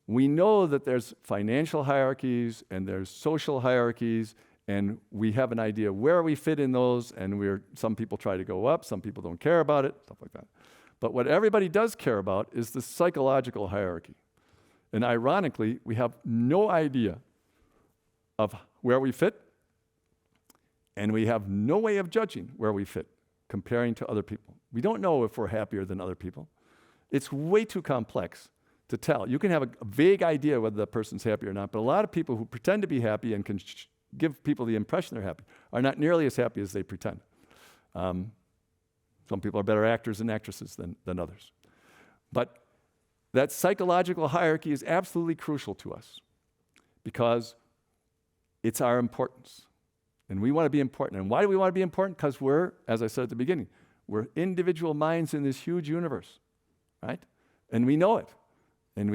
we know that there's financial hierarchies and there's social hierarchies, and we have an idea where we fit in those, and some people try to go up, some people don't care about it, stuff like that. But what everybody does care about is the psychological hierarchy. And ironically, we have no idea of where we fit And we have no way of judging where we fit, comparing to other people. We don't know if we're happier than other people. It's way too complex to tell. You can have a vague idea whether the person's happy or not, but a lot of people who pretend to be happy and can give people the impression they're happy are not nearly as happy as they pretend. Some people are better actors and actresses than others. But that psychological hierarchy is absolutely crucial to us because it's our importance. And we want to be important. And why do we want to be important? Because we're, as I said at the beginning, we're individual minds in this huge universe, right? And we know it. And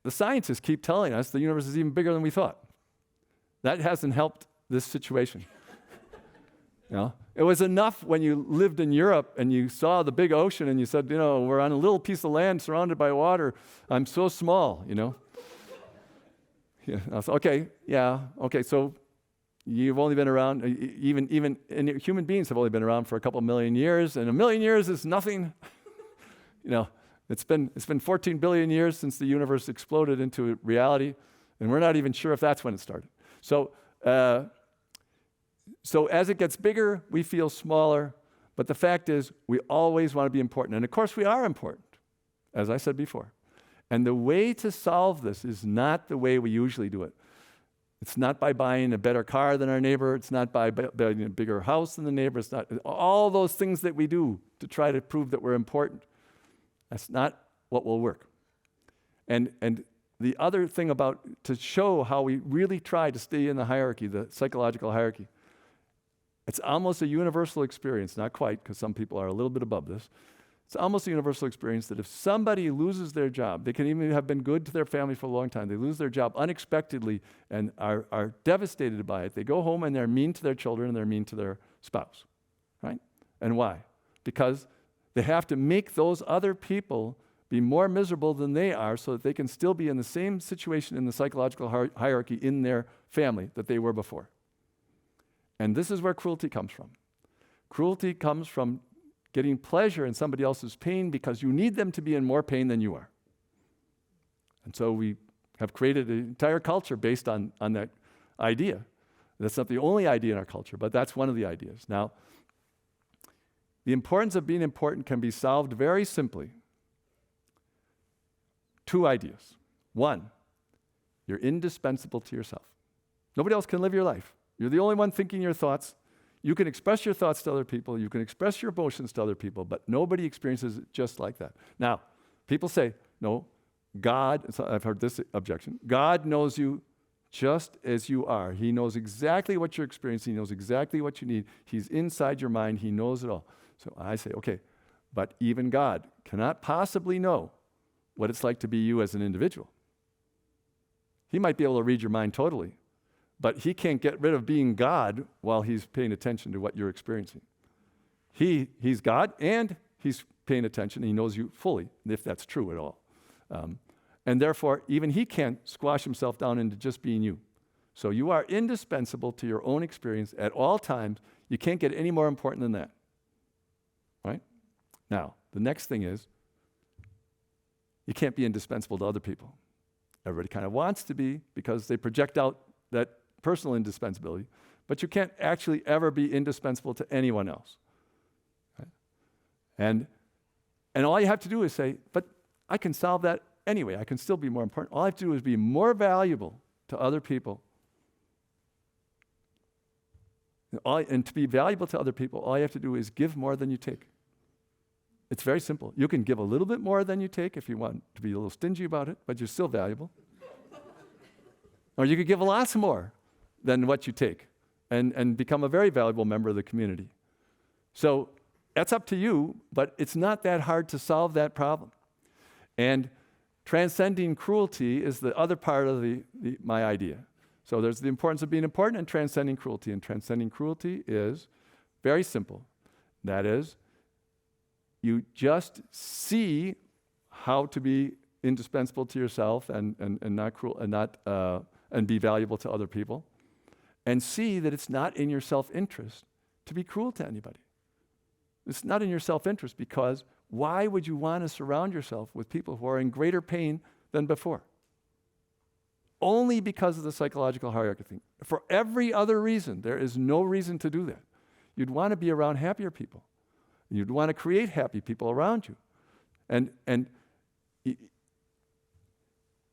the scientists keep telling us the universe is even bigger than we thought. That hasn't helped this situation. You know? It was enough when you lived in Europe and you saw the big ocean and you said, we're on a little piece of land surrounded by water. I'm so small, Yeah, okay, so you've only been around, even human beings have only been around for a couple million years, and a million years is nothing. It's been 14 billion years since the universe exploded into reality, and we're not even sure if that's when it started. So as it gets bigger, we feel smaller, but the fact is we always want to be important. And of course we are important, as I said before. And the way to solve this is not the way we usually do it. It's not by buying a better car than our neighbor. It's not by building a bigger house than the neighbor. It's not all those things that we do to try to prove that we're important. That's not what will work. And the other thing to show how we really try to stay in the hierarchy, the psychological hierarchy, it's almost a universal experience, not quite, because some people are a little bit above this. It's almost a universal experience that if somebody loses their job, they can even have been good to their family for a long time, they lose their job unexpectedly and are devastated by it. They go home and they're mean to their children and they're mean to their spouse, right? And why? Because they have to make those other people be more miserable than they are so that they can still be in the same situation in the psychological hierarchy in their family that they were before. And this is where cruelty comes from. Cruelty comes from getting pleasure in somebody else's pain because you need them to be in more pain than you are. And so we have created an entire culture based on that idea. That's not the only idea in our culture, but that's one of the ideas. Now, the importance of being important can be solved very simply. Two ideas. One, you're indispensable to yourself. Nobody else can live your life. You're the only one thinking your thoughts. You can express your thoughts to other people. You can express your emotions to other people, but nobody experiences it just like that. Now, people say, no, God, so I've heard this objection, God knows you just as you are. He knows exactly what you're experiencing. He knows exactly what you need. He's inside your mind. He knows it all. So I say, okay, but even God cannot possibly know what it's like to be you as an individual. He might be able to read your mind totally, but he can't get rid of being God while he's paying attention to what you're experiencing. He's God, and he's paying attention. He knows you fully, if that's true at all. And therefore, even he can't squash himself down into just being you. So you are indispensable to your own experience at all times. You can't get any more important than that. Right? Now, the next thing is, you can't be indispensable to other people. Everybody kind of wants to be because they project out that personal indispensability, but you can't actually ever be indispensable to anyone else. Right? And all you have to do is say, but I can solve that anyway. I can still be more important. All I have to do is be more valuable to other people. And to be valuable to other people, all you have to do is give more than you take. It's very simple. You can give a little bit more than you take if you want to be a little stingy about it, but you're still valuable. Or you could give lots more than what you take and become a very valuable member of the community. So that's up to you, but it's not that hard to solve that problem. And transcending cruelty is the other part of my idea. So there's the importance of being important and transcending cruelty. And transcending cruelty is very simple. That is, you just see how to be indispensable to yourself and not cruel and be valuable to other people, and see that it's not in your self-interest to be cruel to anybody. It's not in your self-interest because why would you want to surround yourself with people who are in greater pain than before? only because of the psychological hierarchy thing. For every other reason, there is no reason to do that. You'd want to be around happier people. You'd want to create happy people around you. And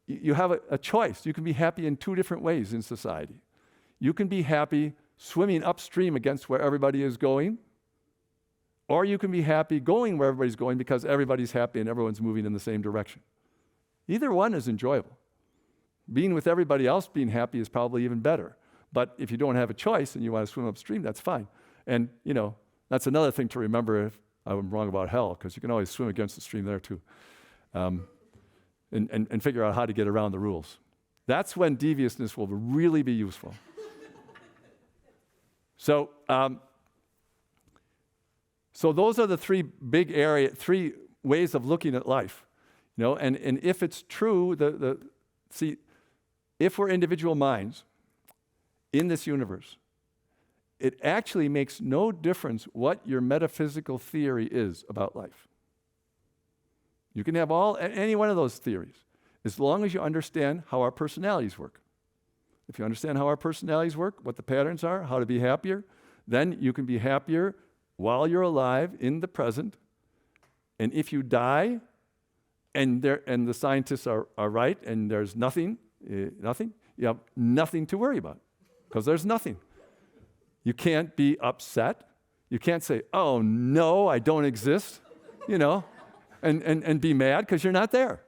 you have a choice. You can be happy in two different ways in society. You can be happy swimming upstream against where everybody is going, or you can be happy going where everybody's going because everybody's happy and everyone's moving in the same direction. Either one is enjoyable. Being with everybody else being happy is probably even better. But if you don't have a choice and you want to swim upstream, that's fine. And, that's another thing to remember if I'm wrong about hell, because you can always swim against the stream there too. And figure out how to get around the rules. That's when deviousness will really be useful. So those are the three ways of looking at life. And if it's true, if we're individual minds in this universe, it actually makes no difference what your metaphysical theory is about life. You can have any one of those theories, as long as you understand how our personalities work. If you understand how our personalities work, what the patterns are, how to be happier, then you can be happier while you're alive in the present. And if you die, and the scientists are right, and there's nothing, you have nothing to worry about, because there's nothing. You can't be upset. You can't say, oh no, I don't exist, and be mad because you're not there.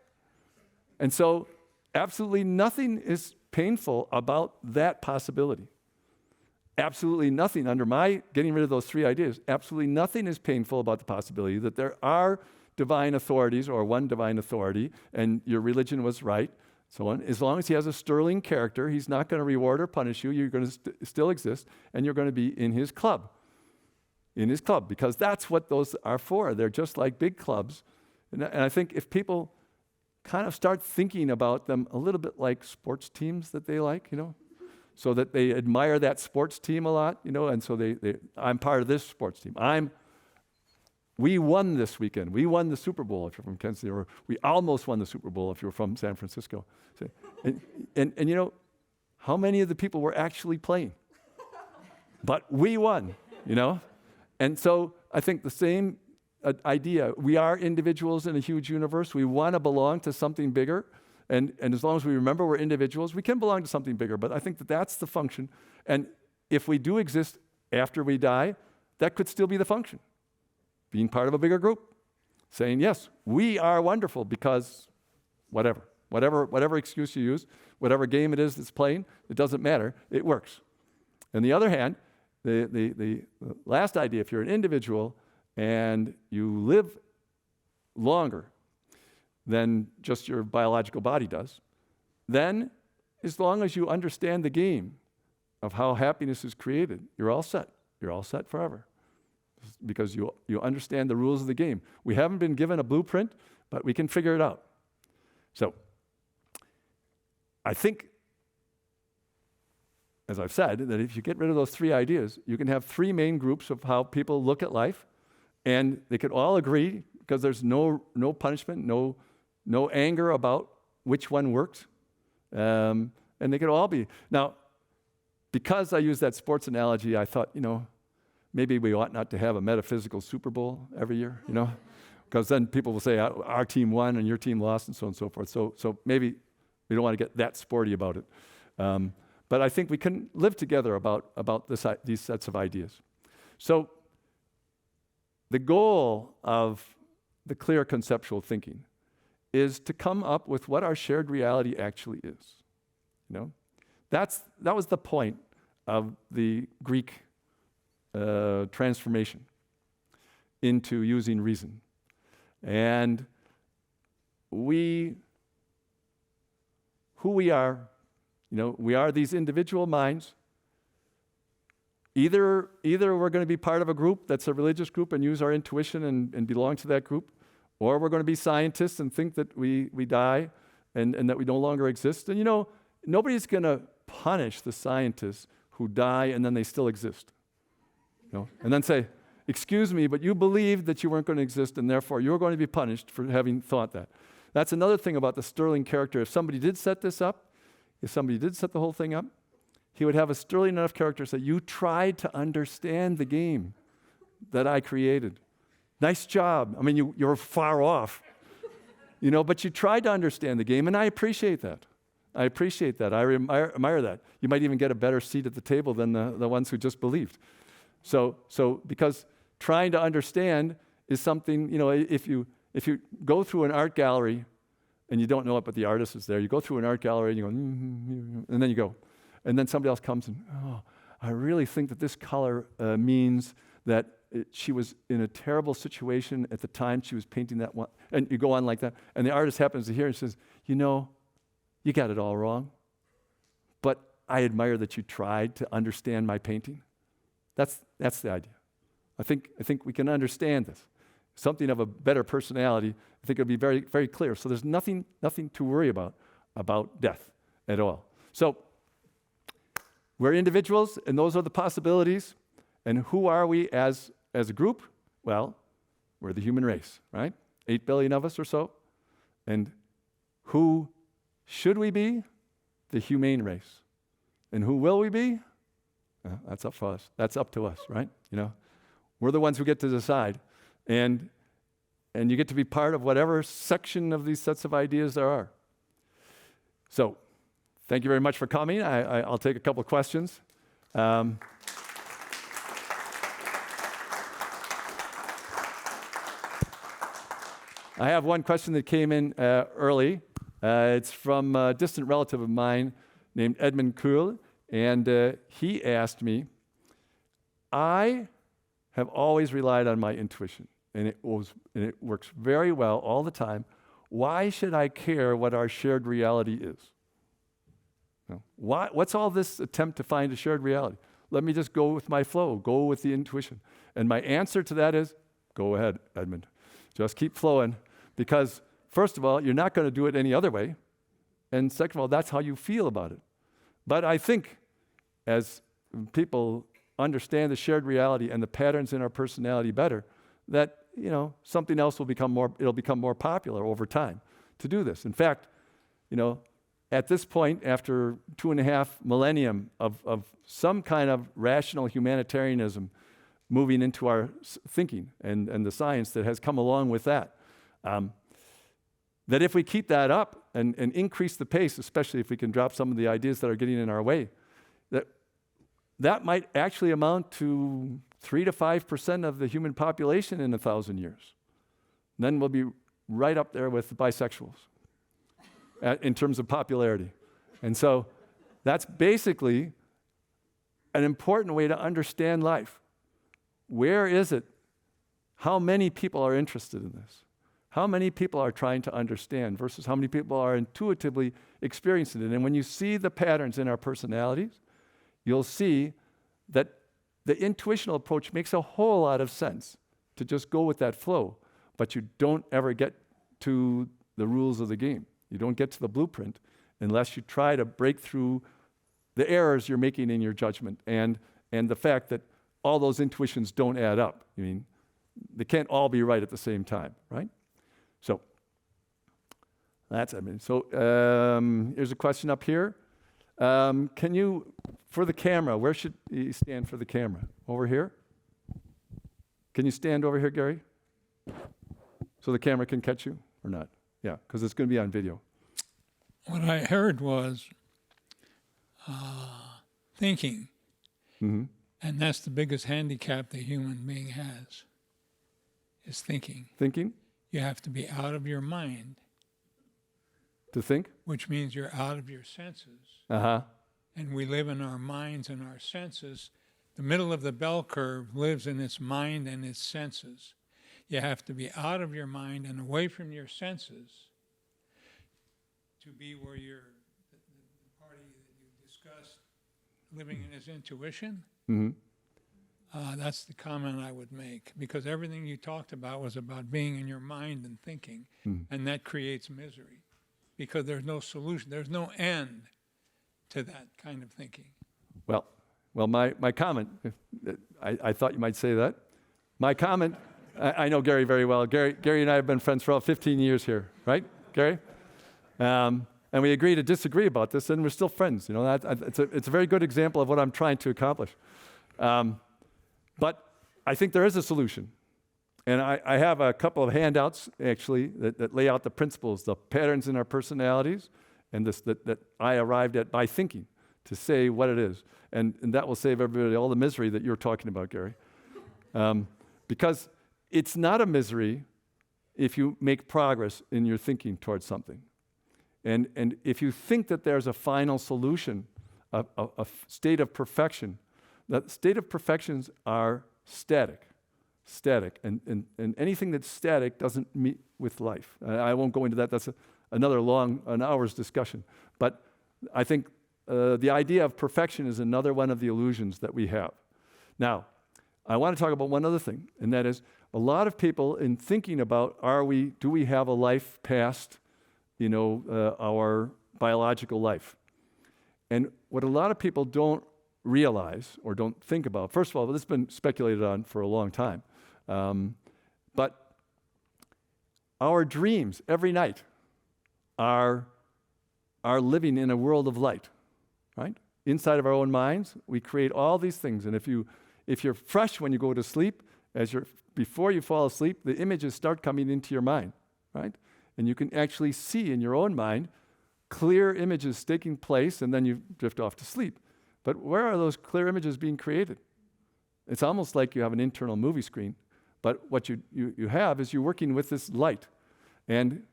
And so absolutely nothing is painful about that possibility. Absolutely nothing under my getting rid of those three ideas, absolutely nothing is painful about the possibility that there are divine authorities or one divine authority, and your religion was right, so on. As long as he has a sterling character, he's not going to reward or punish you. You're going to still exist, and you're going to be in his club. In his club, because that's what those are for. They're just like big clubs. And I think if people kind of start thinking about them a little bit like sports teams that they like, so that they admire that sports team a lot, and so I'm part of this sports team. We won this weekend. We won the Super Bowl if you're from Kansas City, or we almost won the Super Bowl if you're from San Francisco. So, and how many of the people were actually playing? But we won, And so I think the same idea. We are individuals in a huge universe. We want to belong to something bigger. And as long as we remember we're individuals, we can belong to something bigger. But I think that's the function. And if we do exist after we die, that could still be the function. Being part of a bigger group. Saying, yes, we are wonderful because whatever excuse you use, whatever game it is that's playing, it doesn't matter. It works. On the other hand, the last idea, if you're an individual and you live longer than just your biological body does, then as long as you understand the game of how happiness is created, you're all set. You're all set forever. Because you understand the rules of the game. We haven't been given a blueprint, but we can figure it out. So, I think, as I've said, that if you get rid of those three ideas, you can have three main groups of how people look at life, and they could all agree, because there's no punishment, no anger about which one works, and they could all be. Now, because I use that sports analogy, I thought, maybe we ought not to have a metaphysical Super Bowl every year, because then people will say our team won and your team lost and so on and so forth. So maybe we don't want to get that sporty about it. But I think we can live together about these sets of ideas. So the goal of the clear conceptual thinking is to come up with what our shared reality actually is. That was the point of the Greek transformation into using reason. And who we are, we are these individual minds. Either we're going to be part of a group that's a religious group and use our intuition and belong to that group, or we're going to be scientists and think that we die and that we no longer exist. And nobody's going to punish the scientists who die and then they still exist. And then say, excuse me, but you believed that you weren't going to exist and therefore you're going to be punished for having thought that. That's another thing about the sterling character. If somebody did set this up, if somebody did set the whole thing up, he would have a sterling enough character to say, you tried to understand the game that I created. Nice job. I mean, you're far off, but you tried to understand the game, and I appreciate that. I admire that. You might even get a better seat at the table than the ones who just believed. So because trying to understand is something, if you go through an art gallery and you don't know it, but the artist is there, you go through an art gallery and you go, and then you go. And then somebody else comes and, I really think that this color means that she was in a terrible situation at the time she was painting that one. And you go on like that. And the artist happens to hear and says, you got it all wrong. But I admire that you tried to understand my painting. That's the idea. I think we can understand this. Something of a better personality, I think it'll be very, very clear. So there's nothing to worry about death at all. So we're individuals, and those are the possibilities. And who are we as a group? Well, we're the human race, right? 8 billion of us or so. And who should we be? The humane race. And who will we be? That's up for us. That's up to us, right? We're the ones who get to decide. And you get to be part of whatever section of these sets of ideas there are. So, thank you very much for coming. I'll take a couple of questions. I have one question that came in early. It's from a distant relative of mine named Edmund Kuhl, and he asked me, I have always relied on my intuition, and it works very well all the time. Why should I care what our shared reality is? What's all this attempt to find a shared reality? Let me just go with my flow, go with the intuition. And my answer to that is, go ahead, Edmund. Just keep flowing, because first of all, you're not going to do it any other way. And second of all, that's how you feel about it. But I think as people understand the shared reality and the patterns in our personality better, that, something else it'll become more popular over time to do this. In fact, at this point, after 2.5 millennium of some kind of rational humanitarianism moving into our thinking and the science that has come along with that, that if we keep that up and increase the pace, especially if we can drop some of the ideas that are getting in our way, that might actually amount to 3 to 5% of the human population in 1,000 years. And then we'll be right up there with the bisexuals in terms of popularity. And so that's basically an important way to understand life. Where is it? How many people are interested in this? How many people are trying to understand versus how many people are intuitively experiencing it? And when you see the patterns in our personalities, you'll see that the intuitional approach makes a whole lot of sense to just go with that flow, but you don't ever get to the rules of the game. You don't get to the blueprint unless you try to break through the errors you're making in your judgment and the fact that all those intuitions don't add up. They can't all be right at the same time, right? So here's a question up here. Can you, for the camera, where should you stand for the camera? Over here? Can you stand over here, Gary? So the camera can catch you or not? Yeah, because it's going to be on video. What I heard was thinking. Mm-hmm. And that's the biggest handicap the human being has, is thinking. Thinking? You have to be out of your mind. To think? Which means you're out of your senses. Uh-huh. And we live in our minds and our senses. The middle of the bell curve lives in its mind and its senses. You have to be out of your mind and away from your senses to be where you're, the party that you discussed, living in his intuition. Mm-hmm. That's the comment I would make, because everything you talked about was about being in your mind and thinking, and that creates misery, because there's no solution, there's no end to that kind of thinking. Well, my comment, I thought you might say that. My comment, I know Gary very well. Gary and I have been friends for about 15 years here, right, Gary? and we agree to disagree about this, and we're still friends. You know, it's a very good example of what I'm trying to accomplish. But I think there is a solution. And I have a couple of handouts, actually, that lay out the principles, the patterns in our personalities, and that I arrived at by thinking to say what it is. And that will save everybody all the misery that you're talking about, Gary. Because it's not a misery if you make progress in your thinking towards something. And if you think that there's a final solution, a state of perfection, that state of perfections are static. And anything that's static doesn't meet with life. I won't go into that. That's another an hour's discussion. But I think the idea of perfection is another one of the illusions that we have. Now, I want to talk about one other thing, and that is a lot of people in thinking about do we have a life past, our biological life? And what a lot of people don't realize or don't think about, first of all, this has been speculated on for a long time, but our dreams every night are living in a world of light, right? Inside of our own minds, we create all these things. And if you're fresh when you go to sleep, before you fall asleep, the images start coming into your mind, right? And you can actually see in your own mind clear images taking place, and then you drift off to sleep. But where are those clear images being created? It's almost like you have an internal movie screen, but what you have is you're working with this light. And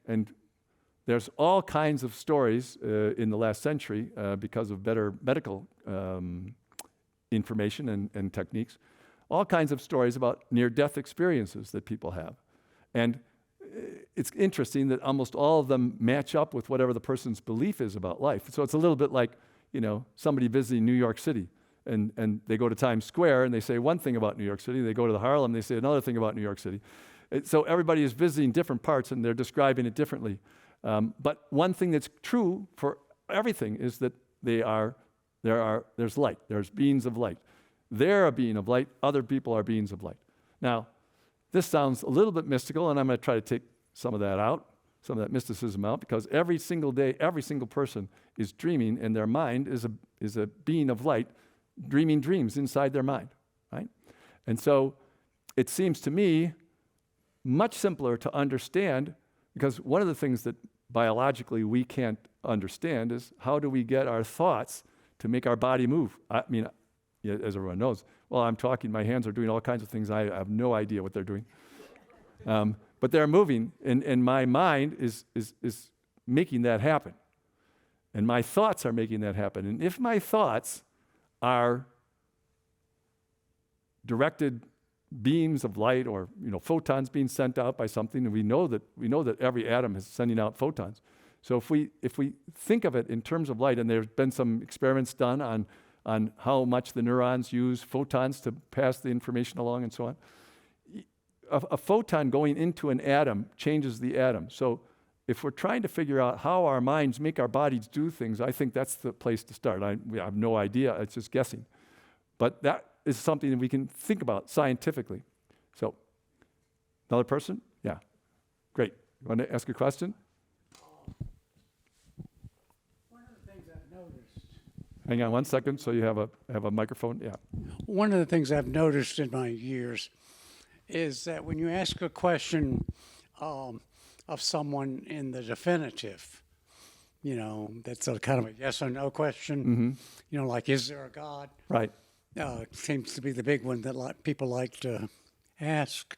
there's all kinds of stories in the last century because of better medical information and techniques, all kinds of stories about near-death experiences that people have. And it's interesting that almost all of them match up with whatever the person's belief is about life. So it's a little bit like, somebody visiting New York City, and they go to Times Square and they say one thing about New York City. They go to the Harlem, they say another thing about New York City. So everybody is visiting different parts and they're describing it differently. But one thing that's true for everything is that there's light. There's beings of light. They're a being of light. Other people are beings of light. Now, this sounds a little bit mystical, and I'm going to try to take some of that out, some of that mysticism out, because every single day, every single person is dreaming, and their mind is a being of light, dreaming dreams inside their mind, right? And so it seems to me much simpler to understand, because one of the things that biologically we can't understand is how do we get our thoughts to make our body move? I mean, as everyone knows, well, I'm talking, my hands are doing all kinds of things. I have no idea what they're doing. But they're moving, and my mind is making that happen. And my thoughts are making that happen. And if my thoughts are directed beams of light or photons being sent out by something, and we know that every atom is sending out photons. So if we think of it in terms of light, and there's been some experiments done on how much the neurons use photons to pass the information along and so on. A photon going into an atom changes the atom. So if we're trying to figure out how our minds make our bodies do things, I think that's the place to start. I have no idea. It's just guessing. But that is something that we can think about scientifically. So, another person? Yeah. Great. You want to ask a question? One of the things I've noticed. Hang on one second so you have a microphone. Yeah. One of the things I've noticed in my years is that when you ask a question of someone in the definitive, that's a kind of a yes or no question, like, is there a God? Right. Seems to be the big one that people like to ask.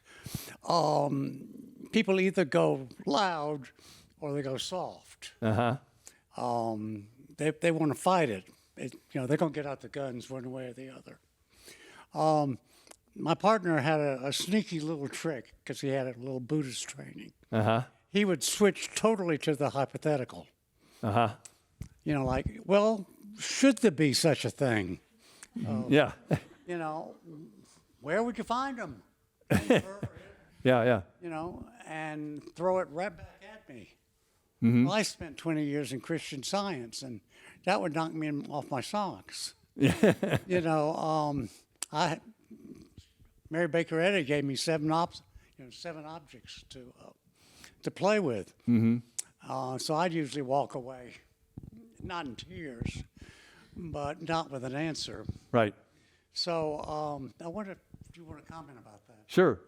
People either go loud or they go soft. Uh-huh. They want to fight it. They're going to get out the guns one way or the other. My partner had a sneaky little trick because he had a little Buddhist training. Uh-huh. He would switch totally to the hypothetical. Uh-huh. Like, well, should there be such a thing? Yeah. Where would you find them? Yeah. And throw it right back at me. Mm-hmm. Well, I spent 20 years in Christian Science, and that would knock me off my socks. Mary Baker Eddy gave me seven objects to play with. Mm-hmm. So I'd usually walk away not in tears, but not with an answer. Right. So I wonder if you want to comment about that. Sure.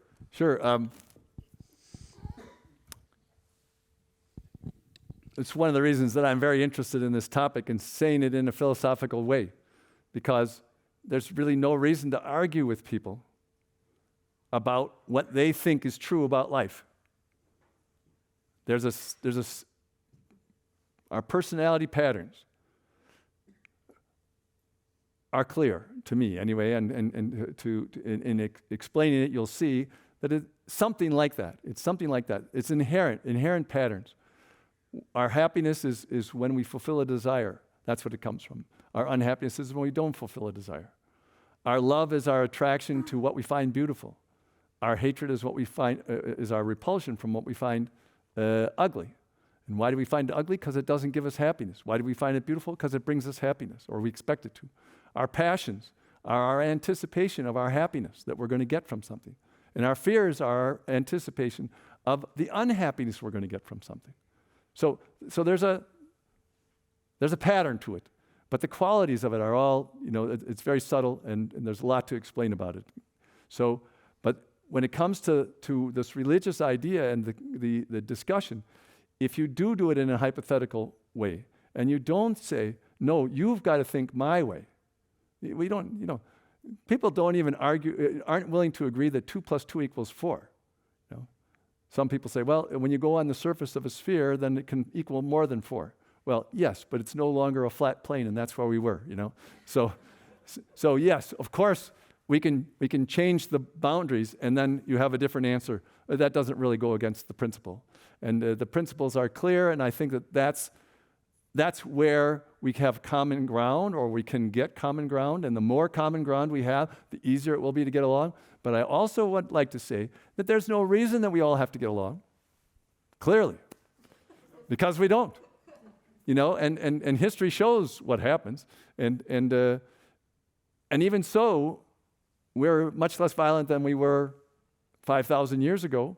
It's one of the reasons that I'm very interested in this topic and saying it in a philosophical way, because there's really no reason to argue with people about what they think is true about life. Our personality patterns are clear to me anyway, and in explaining it, you'll see that it's something like that. It's something like that. It's inherent patterns. Our happiness is when we fulfill a desire. That's what it comes from. Our unhappiness is when we don't fulfill a desire. Our love is our attraction to what we find beautiful. Our hatred is what we find is our repulsion from what we find ugly. And why do we find it ugly? Because it doesn't give us happiness. Why do we find it beautiful? Because it brings us happiness, or we expect it to. Our passions are our anticipation of our happiness that we're going to get from something. And our fears are our anticipation of the unhappiness we're going to get from something. So there's a pattern to it. But the qualities of it are all, it's very subtle, and there's a lot to explain about it. So, but when it comes to this religious idea and the discussion, if you do it in a hypothetical way, and you don't say, no, you've got to think my way. We don't, people don't even aren't willing to agree that 2 + 2 = 4. Some people say, well, when you go on the surface of a sphere, then it can equal more than 4. Well, yes, but it's no longer a flat plane, and that's where we were, So yes, of course, we can change the boundaries, and then you have a different answer. That doesn't really go against the principle. And the principles are clear, and I think that's where we have common ground, or we can get common ground, and the more common ground we have, the easier it will be to get along. But I also would like to say that there's no reason that we all have to get along, clearly, because we don't. And history shows what happens, and even so, we're much less violent than we were 5,000 years ago,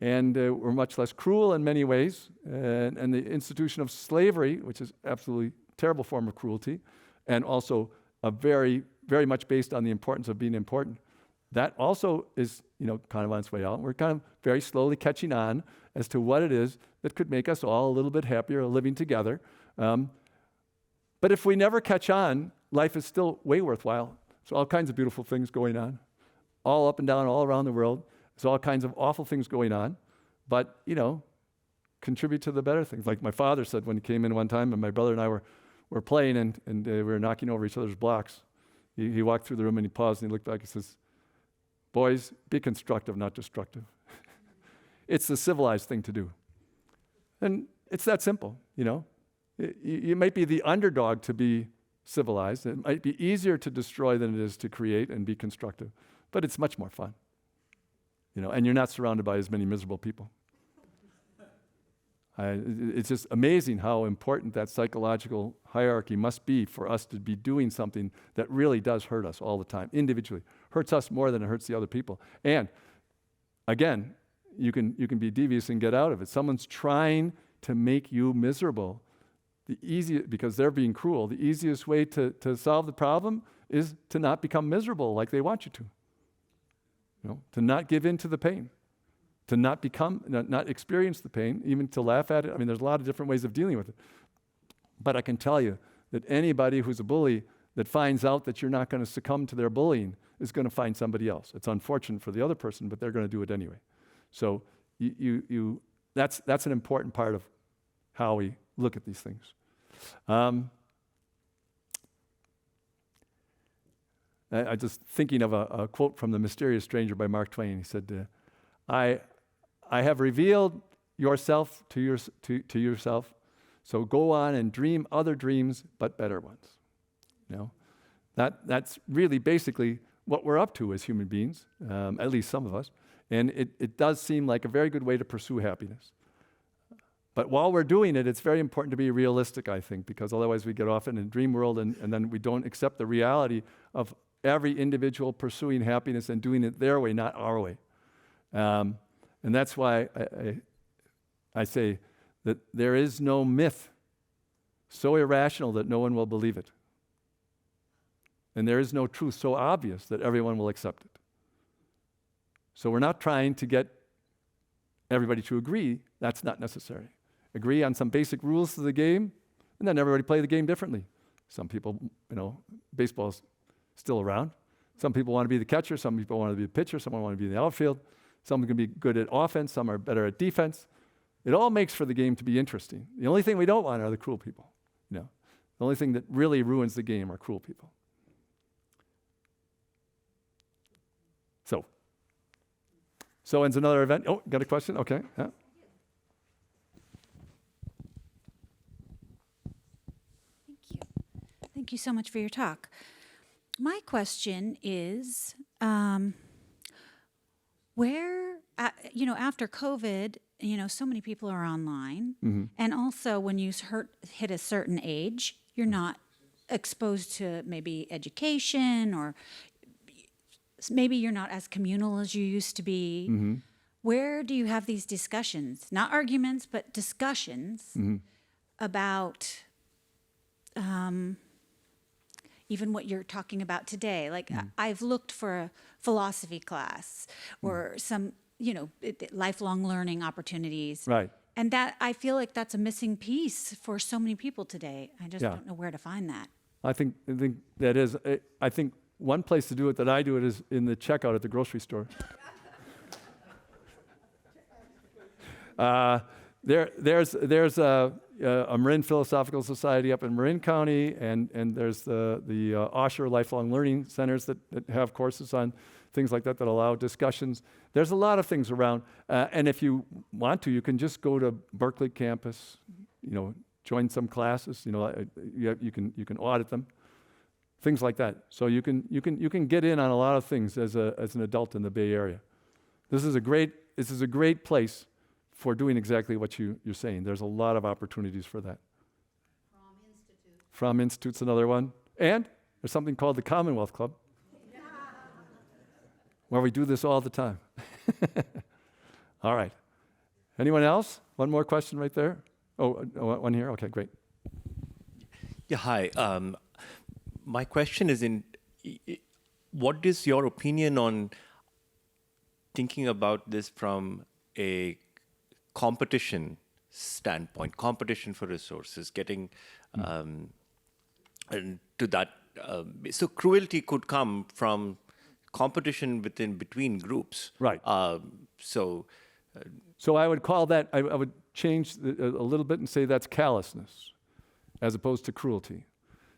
and we're much less cruel in many ways. And the institution of slavery, which is absolutely terrible form of cruelty, and also a very, very much based on the importance of being important, that also is, kind of on its way out. We're kind of very slowly catching on as to what it is that could make us all a little bit happier living together. But if we never catch on, life is still way worthwhile. There's all kinds of beautiful things going on, all up and down, all around the world. There's all kinds of awful things going on, but, contribute to the better things. Like my father said when he came in one time, and my brother and I were playing, and we were knocking over each other's blocks. He walked through the room, and he paused, and he looked back and says, boys, be constructive, not destructive. It's the civilized thing to do. And it's that simple, You might be the underdog to be civilized. It might be easier to destroy than it is to create and be constructive, but it's much more fun. And you're not surrounded by as many miserable people. It's just amazing how important that psychological hierarchy must be for us to be doing something that really does hurt us all the time, individually. Hurts us more than it hurts the other people. And again, you can be devious and get out of it. Someone's trying to make you miserable. Because they're being cruel, the easiest way to solve the problem is to not become miserable like they want you to. To not give in to the pain, to not experience the pain, even to laugh at it. I mean, there's a lot of different ways of dealing with it. But I can tell you that anybody who's a bully that finds out that you're not going to succumb to their bullying is going to find somebody else. It's unfortunate for the other person, but they're going to do it anyway. So that's an important part of how we look at these things. I just thinking of a quote from The Mysterious Stranger by Mark Twain. He said, I have revealed yourself to yourself, so go on and dream other dreams, but better ones. That's really basically what we're up to as human beings, at least some of us. And it does seem like a very good way to pursue happiness. But while we're doing it, it's very important to be realistic, I think, because otherwise we get off in a dream world and then we don't accept the reality of every individual pursuing happiness and doing it their way, not our way. And that's why I say that there is no myth so irrational that no one will believe it. And there is no truth so obvious that everyone will accept it. So we're not trying to get everybody to agree. That's not necessary. Agree on some basic rules of the game, and then everybody play the game differently. Some people, baseball's still around. Some people want to be the catcher. Some people want to be the pitcher. Some want to be in the outfield. Some can be good at offense. Some are better at defense. It all makes for the game to be interesting. The only thing we don't want are the cruel people. The only thing that really ruins the game are cruel people. So ends another event. Oh, got a question? Okay. Yeah. Thank you. Thank you so much for your talk. My question is, after COVID, so many people are online, and also when you hit a certain age, you're not exposed to maybe education, or maybe you're not as communal as you used to be. Where do you have these discussions? Not arguments, but discussions about even what you're talking about today. Like I've looked for a philosophy class or some, lifelong learning opportunities. Right. And that, I feel like that's a missing piece for so many people today. I just don't know where to find that. I think that is. I think one place to do it that I do it is in the checkout at the grocery store. There's a Marin Philosophical Society up in Marin County, and there's the Osher Lifelong Learning Centers that have courses on things like that allow discussions. There's a lot of things around, and if you want to, you can just go to Berkeley campus, join some classes. You can audit them, things like that. So you can get in on a lot of things as an adult in the Bay Area. This is a great place for doing exactly what you're saying. There's a lot of opportunities for that. From Institute's another one. And there's something called the Commonwealth Club, where we do this all the time. All right. Anyone else? One more question right there. Oh, one here? Okay, great. Yeah, hi. My question is what is your opinion on thinking about this from a competition standpoint, competition for resources, getting and to that. So cruelty could come from competition between groups. Right. So I would call that, I would change a little bit and say that's callousness as opposed to cruelty.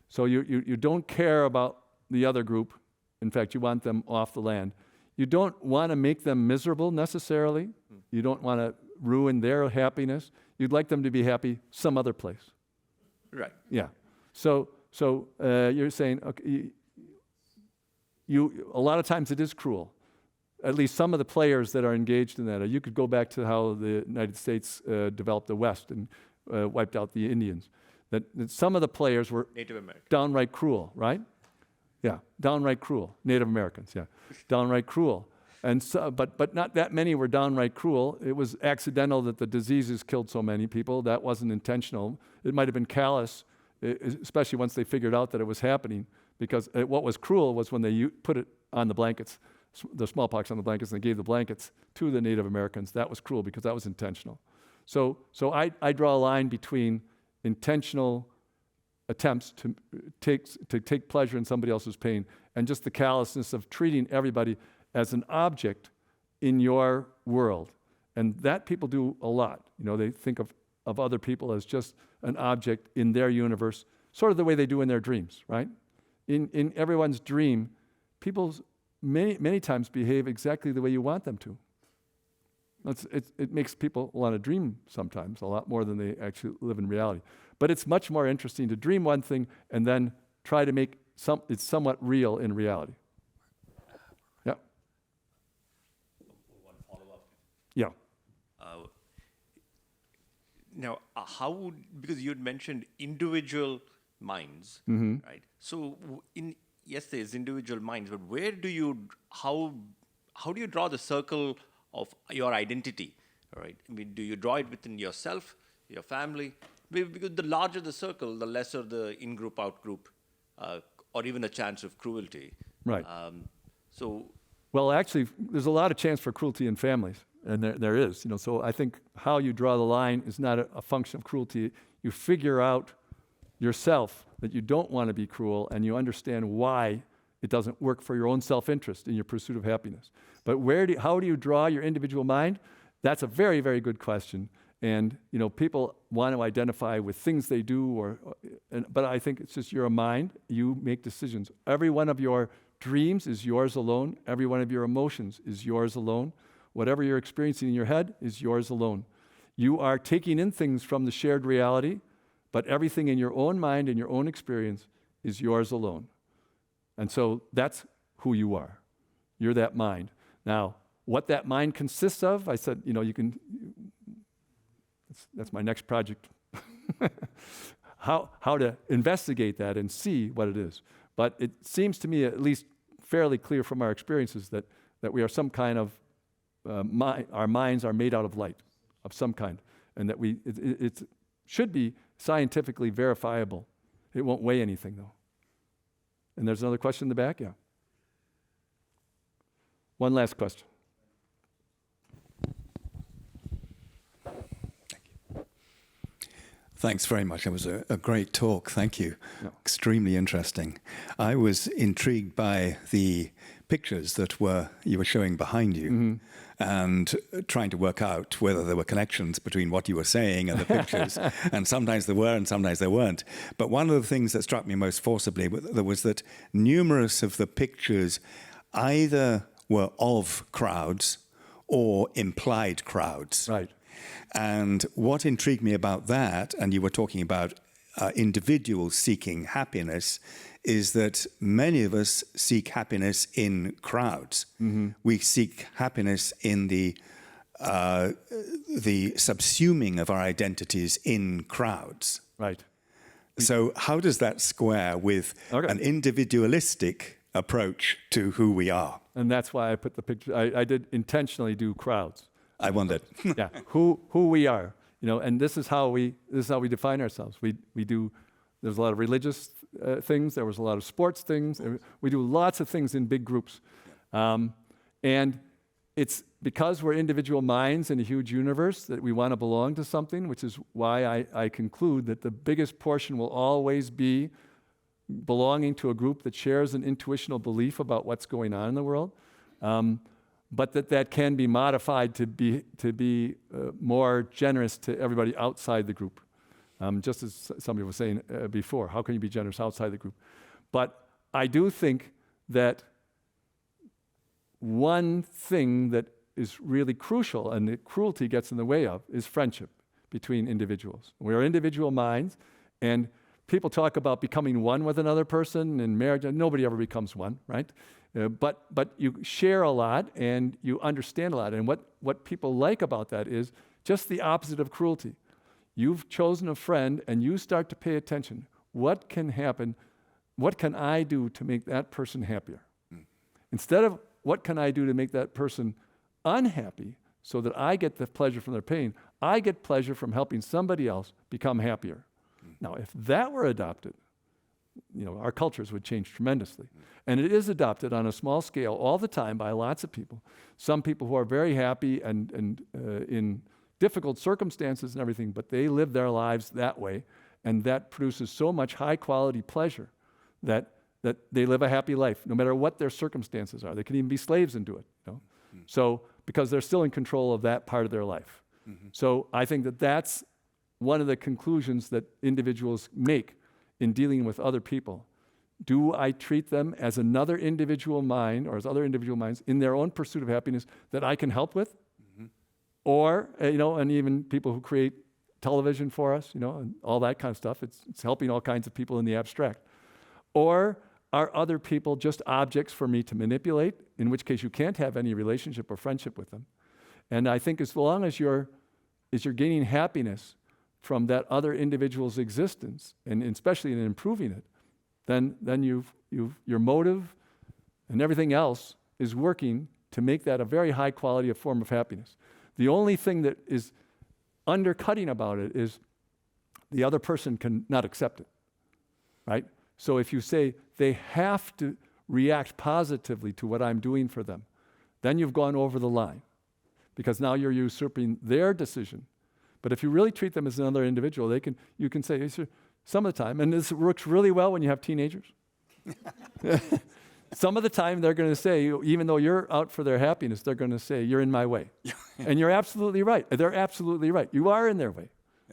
So you don't care about the other group. In fact, you want them off the land. You don't want to make them miserable necessarily. You don't want to ruin their happiness. You'd like them to be happy some other place. right. Yeah. So you're saying, okay, a lot of times it is cruel. At least some of the players that are engaged in that. You could go back to how the United States developed the West and wiped out the Indians. That some of the players were Native American. downright cruel, right? Yeah, downright cruel. Native Americans, yeah, downright cruel. And so, but not that many were downright cruel. It was accidental that the diseases killed so many people. That wasn't intentional. It might have been callous, especially once they figured out that it was happening. Because what was cruel was when they put it on the blankets, the smallpox on the blankets, and they gave the blankets to the Native Americans. That was cruel because that was intentional. So I draw a line between intentional attempts to take pleasure in somebody else's pain and just the callousness of treating everybody as an object in your world. And that people do a lot. They think of other people as just an object in their universe, sort of the way they do in their dreams, right? In everyone's dream, people many times behave exactly the way you want them to. It makes people want to dream sometimes a lot more than they actually live in reality. But it's much more interesting to dream one thing and then try to make it somewhat real in reality. Yeah. One follow-up. Yeah. Now, because you had mentioned individual minds, right? So yes, there's individual minds, but how do you draw the circle of your identity, all right? I mean, do you draw it within yourself, your family, Because the larger the circle, the lesser the in-group, out-group, or even a chance of cruelty. Right. So Well, actually, there's a lot of chance for cruelty in families, and there is. So I think how you draw the line is not a function of cruelty. You figure out yourself that you don't want to be cruel, and you understand why it doesn't work for your own self-interest in your pursuit of happiness. But how do you draw your individual mind? That's a very, very good question. And people want to identify with things they do, but I think it's just you're a mind. You make decisions. Every one of your dreams is yours alone. Every one of your emotions is yours alone. Whatever you're experiencing in your head is yours alone. You are taking in things from the shared reality, but everything in your own mind and your own experience is yours alone. And so that's who you are. You're that mind. Now, what that mind consists of, I said, you can, that's my next project. How to investigate that and see what it is. But it seems to me at least fairly clear from our experiences that we are some kind of, our minds are made out of light of some kind. And that it should be scientifically verifiable. It won't weigh anything though. And there's another question in the back, yeah. One last question. Thanks very much. It was a great talk. Thank you. Yeah. Extremely interesting. I was intrigued by the pictures that you were showing behind you and trying to work out whether there were connections between what you were saying and the pictures. And sometimes there were and sometimes there weren't. But one of the things that struck me most forcibly was that numerous of the pictures either were of crowds or implied crowds. Right. And what intrigued me about that, and you were talking about individuals seeking happiness, is that many of us seek happiness in crowds. We seek happiness in the subsuming of our identities in crowds. Right. So how does that square with an individualistic approach to who we are? And that's why I put the picture. I did intentionally do crowds. I wondered. Yeah, who we are, and this is how we define ourselves. We do. There's a lot of religious things. There was a lot of sports things. We do lots of things in big groups, and it's because we're individual minds in a huge universe that we want to belong to something. Which is why I conclude that the biggest portion will always be belonging to a group that shares an intuitional belief about what's going on in the world. But that can be modified to be more generous to everybody outside the group. Just as somebody was saying before, how can you be generous outside the group? But I do think that one thing that is really crucial and that cruelty gets in the way of is friendship between individuals. We are individual minds, and people talk about becoming one with another person in marriage. Nobody ever becomes one, right? But you share a lot and you understand a lot. And what people like about that is just the opposite of cruelty. You've chosen a friend and you start to pay attention. What can happen? What can I do to make that person happier? Instead of what can I do to make that person unhappy so that I get the pleasure from their pain, I get pleasure from helping somebody else become happier. Now, if that were adopted, our cultures would change tremendously. And it is adopted on a small scale all the time by lots of people. Some people who are very happy and in difficult circumstances and everything, but they live their lives that way, and that produces so much high-quality pleasure that they live a happy life, no matter what their circumstances are. They can even be slaves and do it. So, because they're still in control of that part of their life. So I think that's one of the conclusions that individuals make in dealing with other people. Do I treat them as another individual mind or as other individual minds in their own pursuit of happiness that I can help with? Or, and even people who create television for us, and all that kind of stuff. It's helping all kinds of people in the abstract. Or are other people just objects for me to manipulate, in which case you can't have any relationship or friendship with them. And I think as long as you're gaining happiness from that other individual's existence, and especially in improving it, then your motive and everything else is working to make that a very high quality of form of happiness. The only thing that is undercutting about it is the other person can not accept it, right? So if you say they have to react positively to what I'm doing for them, then you've gone over the line, because now you're usurping their decision. But if you really treat them as another individual, you can say, "Hey, sir," some of the time, and this works really well when you have teenagers. Some of the time they're going to say, even though you're out for their happiness, they're going to say, "You're in my way." And you're absolutely right. They're absolutely right. You are in their way.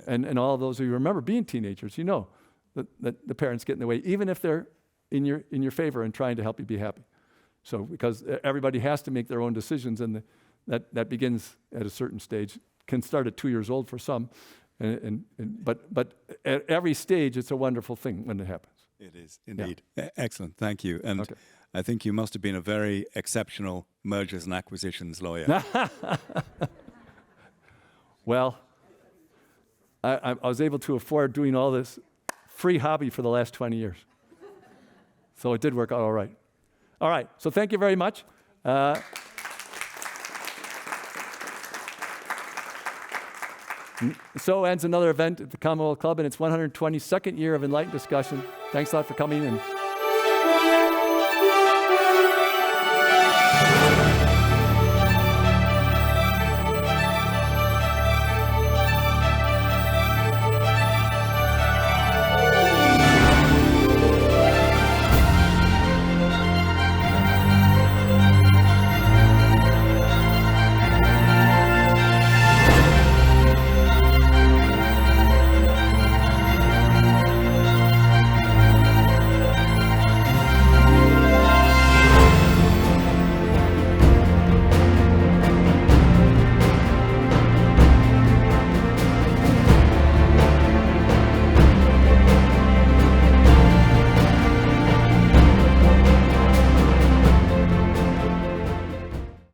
And all those of you who remember being teenagers, you know that the parents get in the way, even if they're in your favor and trying to help you be happy. So because everybody has to make their own decisions, and that begins at a certain stage, can start at 2 years old for some, but at every stage it's a wonderful thing when it happens. It is indeed. Excellent. Thank you. And Okay. I think you must have been a very exceptional mergers and acquisitions lawyer. Well, I was able to afford doing all this free hobby for the last 20 years. So it did work out all right. All right, so thank you very much. So ends another event at the Commonwealth Club in its 122nd year of enlightened discussion. Thanks a lot for coming, and